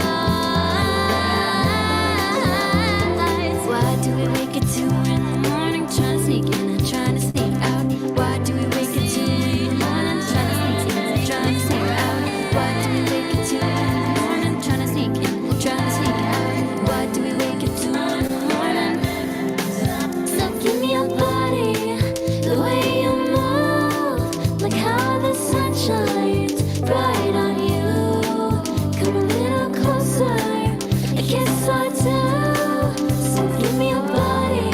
Why do we wake at 2 in the morning, trying to sneak in and trying to sneak out? Why do we wake at 2 in the morning, trying to sneak in and trying to sneak out? Why do we wake at 2 in the morning, trying to sneak in and trying to sneak out? Why do we wake at 2 in the morning? So give me your body, the way you move, like how the sun shines bright on you. Come a little closer, a kiss or two. So give me your body,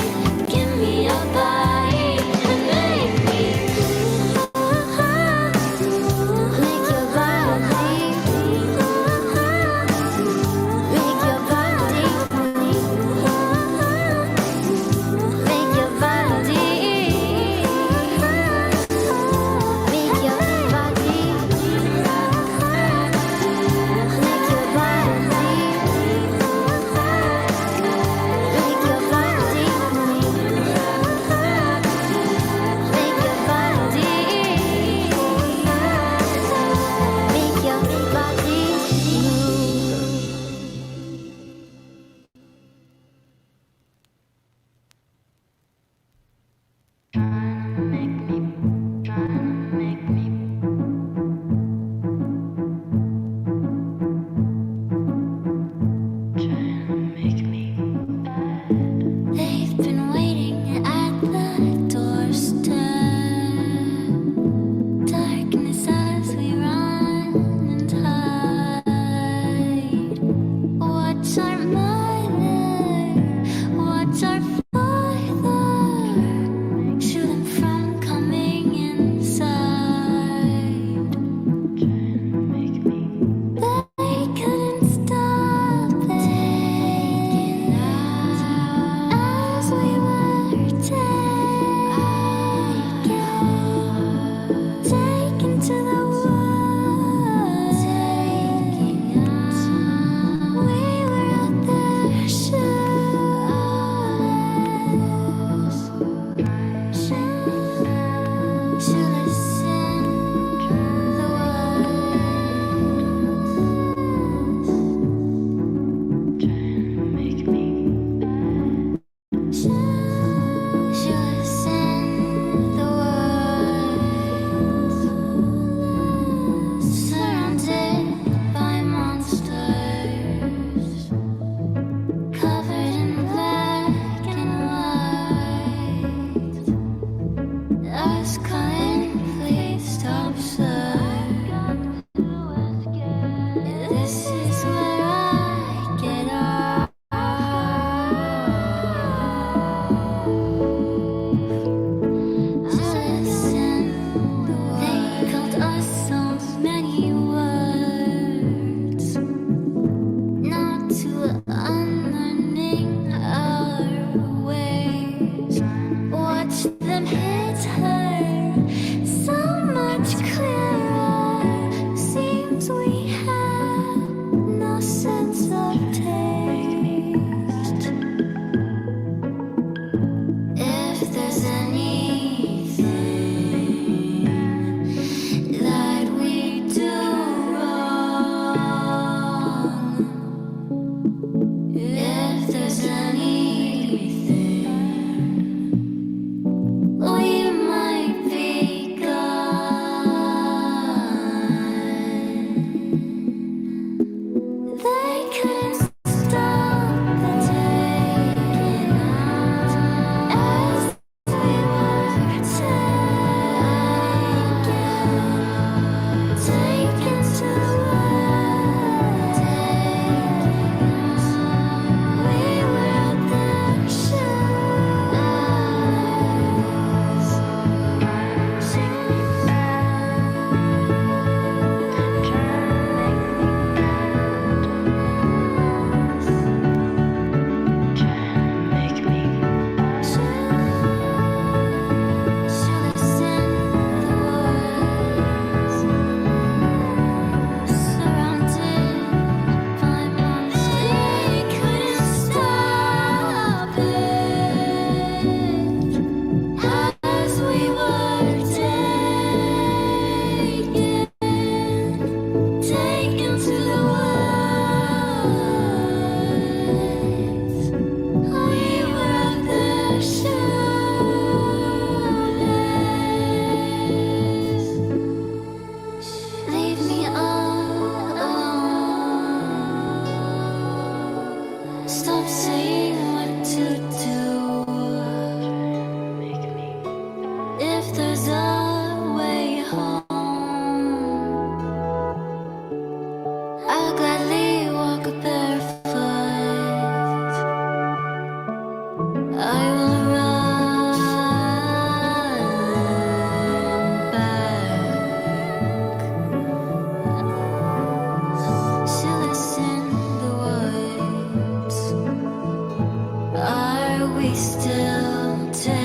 we still taken,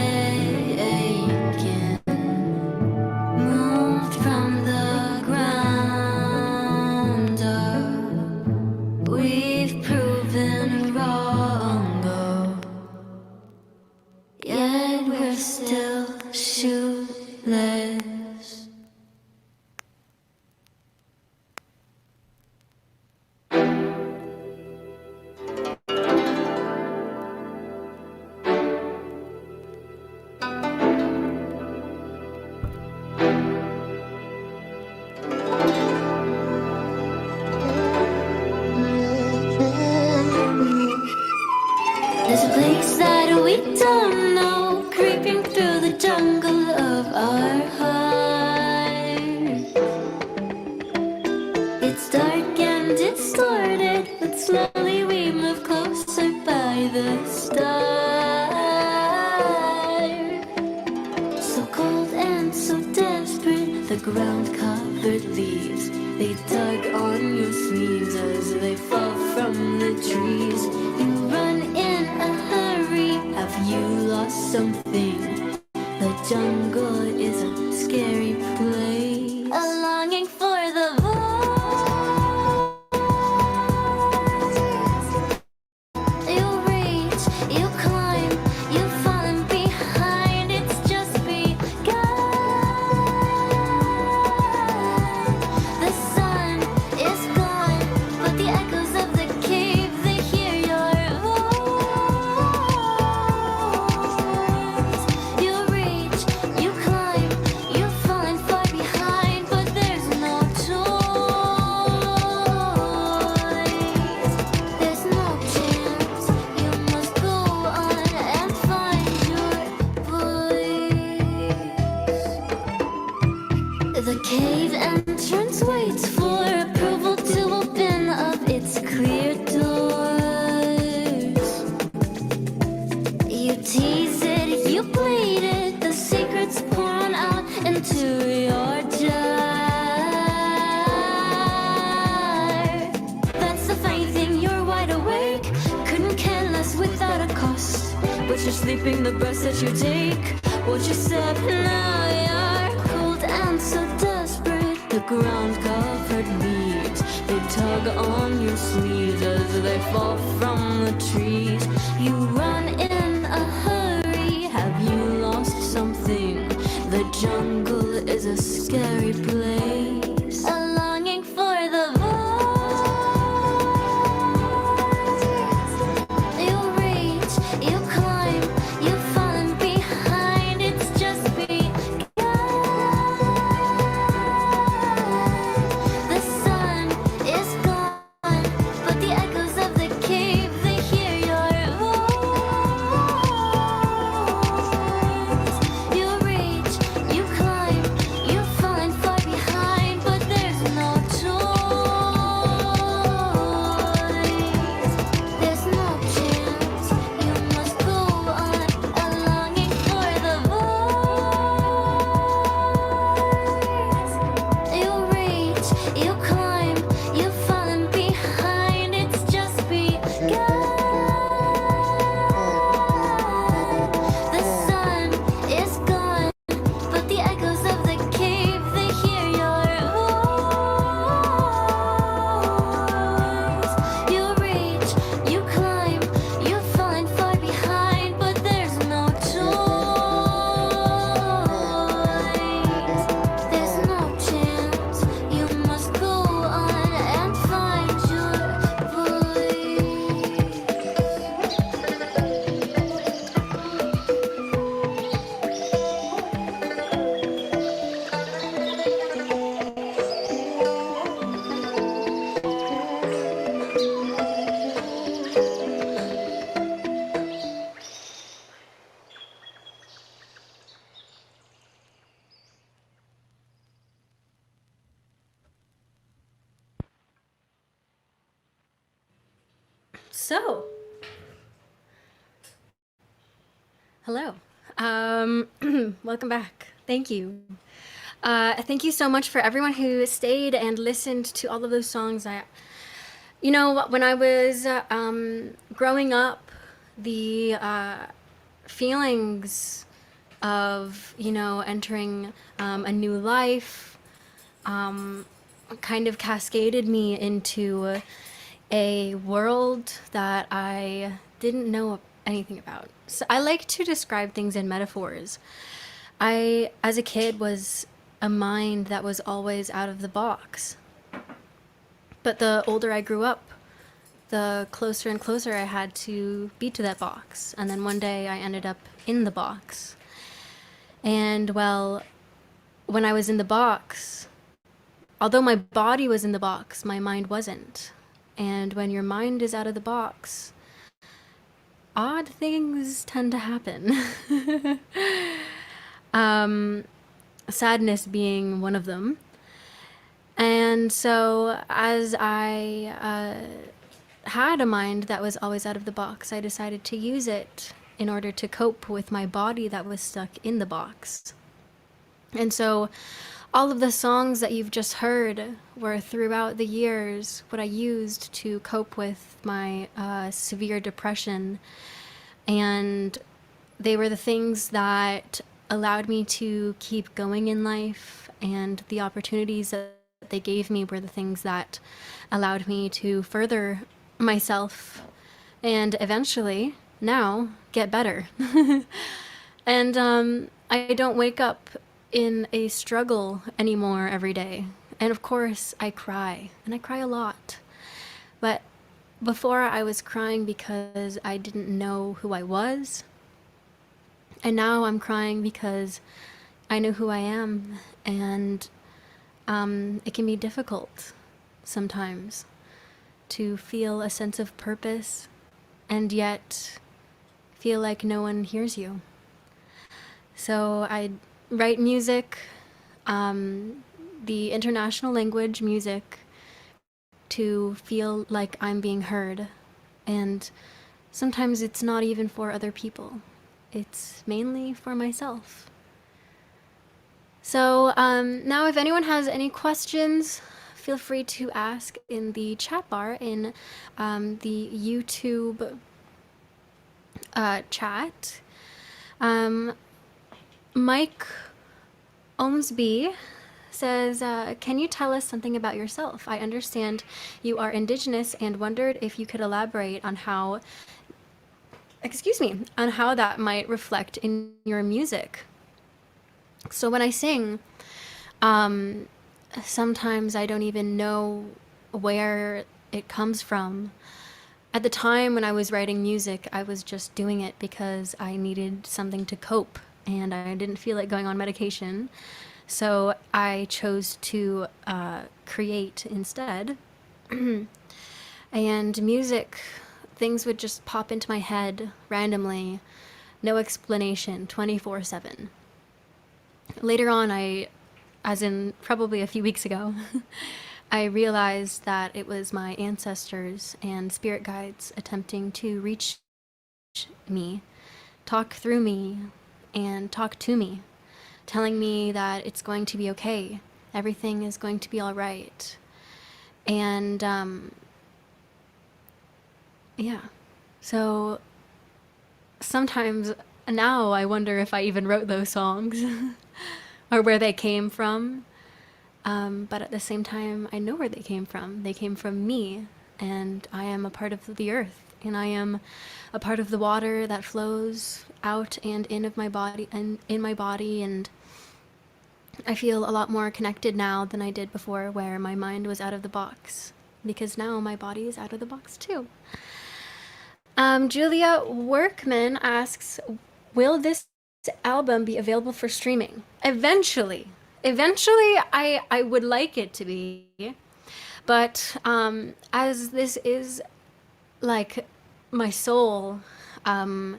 moved from the ground up. We've proven wrong, oh, yet we're still shoeless. There's a place that we don't know, creeping through the jungle of our hearts. It's dark and distorted, but slowly we move closer by the stars. So cold and so desperate, the ground covered leaves. They tug on your sleeves as they fall from the trees. You run in a hurry, have you lost something? The jungle is a scary place. A longing for the voice. You reach, you climb, you've fallen behind. It's just begun. The sun is gone, but the echoes of the cave, they hear your voice. You reach, you climb, you've fallen far behind, but there's no choice. There's no chance, you must go on and find your voice. The cave entrance waits for approval to open up its clear doors. You tease it, you bleed it, the secrets pouring out into your jar. That's the funny thing, you're wide awake, couldn't care less without a cost. But you're sleeping, the breaths that you take, what you said, now you're cold and so desperate. The ground covered leaves, they tug on your sleeves as they fall from the trees. You run in a hurry, have you lost something? The jungle is a scary place. A longing for the voice. You reach, you climb, you've fallen behind. It's just begun. The sun is gone, but the echoes of the cave, they hear your voice. You reach, you climb, you've fallen far behind, but there's no choice. There's no chance, you must go on, a longing for the voice. You reach, you climb, you've fallen behind. It's just begun. The sun is gone, but the echoes of the cave, they hear your voice. You reach, you climb, you've fallen far behind, but there's no choice. There's no chance, you must go on and find your voice. So, hello. Welcome back. Thank you. Thank you so much for everyone who stayed and listened to all of those songs. When I was growing up, the feelings of, entering a new life kind of cascaded me into a world that I didn't know anything about. So I like to describe things in metaphors. I, as a kid, was a mind that was always out of the box. But the older I grew up, the closer and closer I had to be to that box. And then one day I ended up in the box. And well, when I was in the box, although my body was in the box, my mind wasn't. And when your mind is out of the box, odd things tend to happen. Sadness being one of them. And so as I had a mind that was always out of the box, I decided to use it in order to cope with my body that was stuck in the box. And so all of the songs that you've just heard were throughout the years what I used to cope with my severe depression. And they were the things that allowed me to keep going in life, and the opportunities that they gave me were the things that allowed me to further myself and eventually now get better. And I don't wake up in a struggle anymore every day. And of course I cry, and I cry a lot. But before I was crying because I didn't know who I was. And now I'm crying because I know who I am, and it can be difficult sometimes to feel a sense of purpose and yet feel like no one hears you. So I write music, the international language music, to feel like I'm being heard. And sometimes it's not even for other people. It's mainly for myself. So now if anyone has any questions, feel free to ask in the chat bar in the YouTube chat. Mike Omsby says, can you tell us something about yourself? I understand you are Indigenous and wondered if you could elaborate on how that might reflect in your music. So when I sing, sometimes I don't even know where it comes from. At the time when I was writing music, I was just doing it because I needed something to cope, and I didn't feel like going on medication. So I chose to create instead. And music, things would just pop into my head randomly, no explanation, 24/7. Later on, as in probably a few weeks ago, I realized that it was my ancestors and spirit guides attempting to reach me, talk through me, and talk to me, telling me that it's going to be okay, everything is going to be all right. And yeah, so sometimes now I wonder if I even wrote those songs or where they came from. But at the same time, I know where they came from. They came from me, and I am a part of the earth, and I am a part of the water that flows out and in of my body and in my body. And I feel a lot more connected now than I did before, where my mind was out of the box, because now my body is out of the box too. Julia Workman asks, will this album be available for streaming? Eventually, I would like it to be, but as this is like my soul, I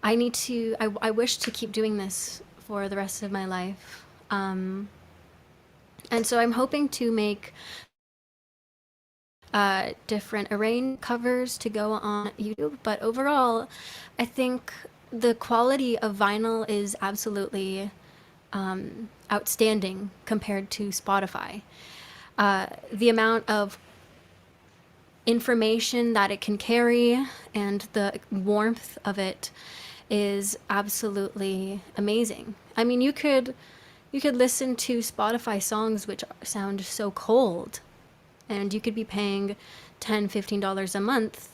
wish to keep doing this for the rest of my life. And so I'm hoping to make different arranged covers to go on YouTube, but overall, I think the quality of vinyl is absolutely outstanding compared to Spotify. The amount of information that it can carry and the warmth of it is absolutely amazing. I mean, you could listen to Spotify songs which sound so cold, and you could be paying $10, $15 a month,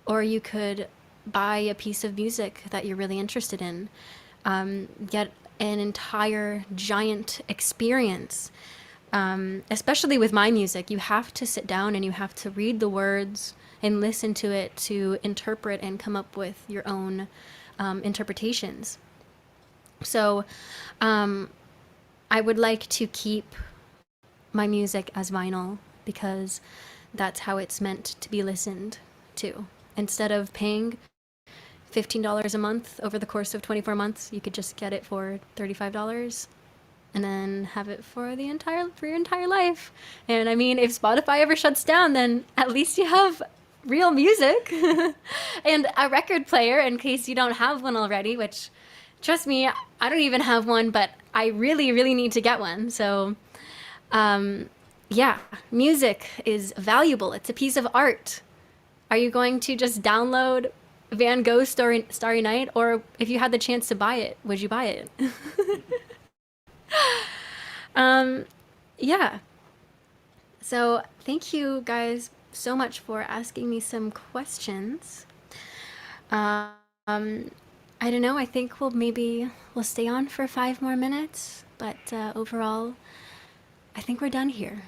or you could buy a piece of music that you're really interested in, get an entire giant experience. Especially with my music, you have to sit down and you have to read the words and listen to it to interpret and come up with your own interpretations. So I would like to keep my music as vinyl because that's how it's meant to be listened to. Instead of paying $15 a month over the course of 24 months, you could just get it for $35 and then have it for your entire life. And I mean, if Spotify ever shuts down, then at least you have real music and a record player in case you don't have one already, which, trust me, I don't even have one, but I really, really need to get one. So, yeah, music is valuable. It's a piece of art. Are you going to just download Van Gogh's Starry Night? Or if you had the chance to buy it, would you buy it? Yeah. So thank you guys so much for asking me some questions. I don't know. I think we'll stay on for 5 more minutes, but overall, I think we're done here.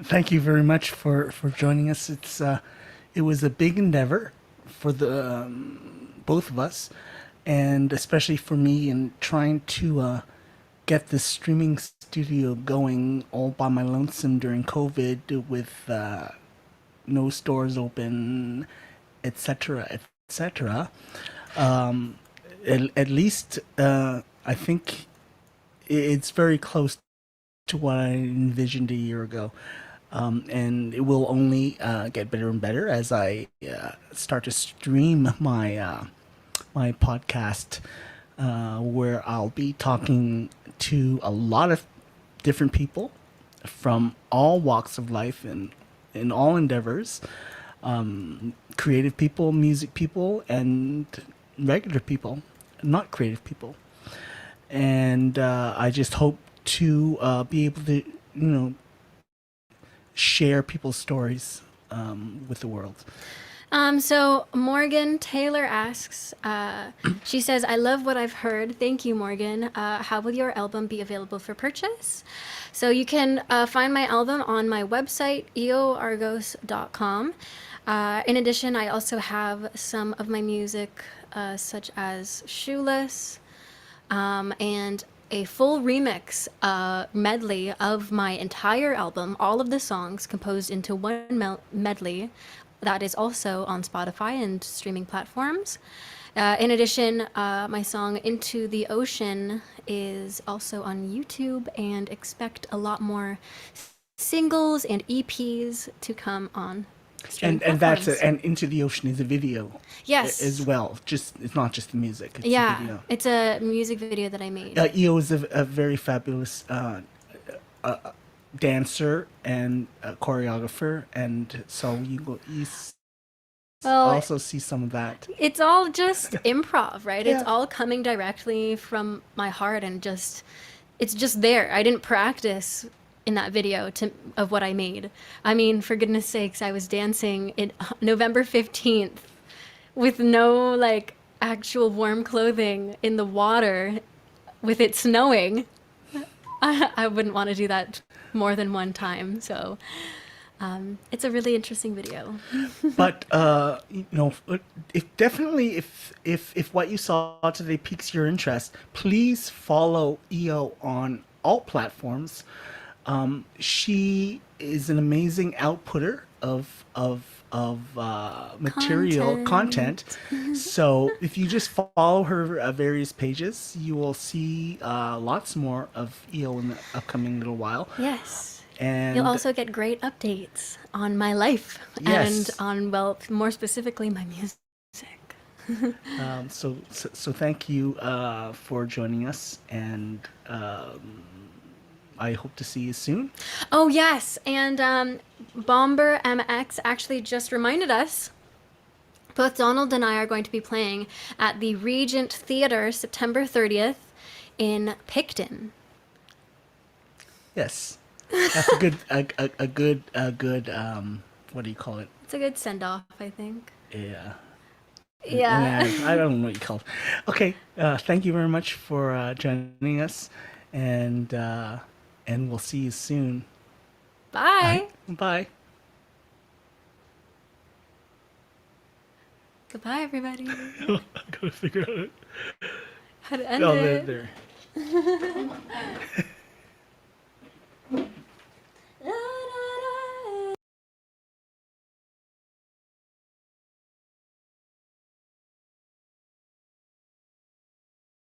Thank you very much for joining us. It was a big endeavor for the both of us, and especially for me in trying to get this streaming studio going all by my lonesome during COVID with no stores open, etc., etc. At least I think it's very close to what I envisioned a year ago. And it will only get better and better as I start to stream my my podcast, where I'll be talking to a lot of different people from all walks of life and in all endeavors, creative people, music people, and regular people, not creative people. And I just hope to be able to, share people's stories with the world. So Morgan Taylor asks, she says, I love what I've heard. Thank you, Morgan. How will your album be available for purchase? So you can find my album on my website, eoargos.com. In addition, I also have some of my music, such as Shoeless, and a full remix medley of my entire album, all of the songs composed into one medley that is also on Spotify and streaming platforms. In addition, my song Into the Ocean is also on YouTube, and expect a lot more singles and EPs to come on streaming And platforms. that's it. And Into the Ocean is a video. Yes. As well. It's not just the music. It's a Yeah, video. it's a music video that I made. EO is a very fabulous dancer and choreographer, and so you Well, also see some of that. it's all just improv, right? It's Yeah. all coming directly from my heart, and it's just there. I didn't practice in that video of what I made. I mean, for goodness sakes, I was dancing in November 15th with no actual warm clothing in the water with it snowing. I wouldn't want to do that more than one time. So it's a really interesting video. But if what you saw today piques your interest, please follow EO on all platforms. She is an amazing outputter of material content. So if you just follow her various pages, you will see lots more of EO in the upcoming little while. Yes. And You'll also get great updates on my life, Yes. and on, well, more specifically, my music. so thank you for joining us, and I hope to see you soon. Oh, yes. And Bomber MX actually just reminded us Both Donald and I are going to be playing at the Regent Theatre September 30th in Picton. Yes, that's a good, good. What do you call it? It's a good send off, I think. Yeah. Yeah. I don't know what you call it. Okay. Thank you very much for joining us, and we'll see you soon. Bye. Bye. Goodbye, everybody. I gotta figure out How to end Oh, it. there.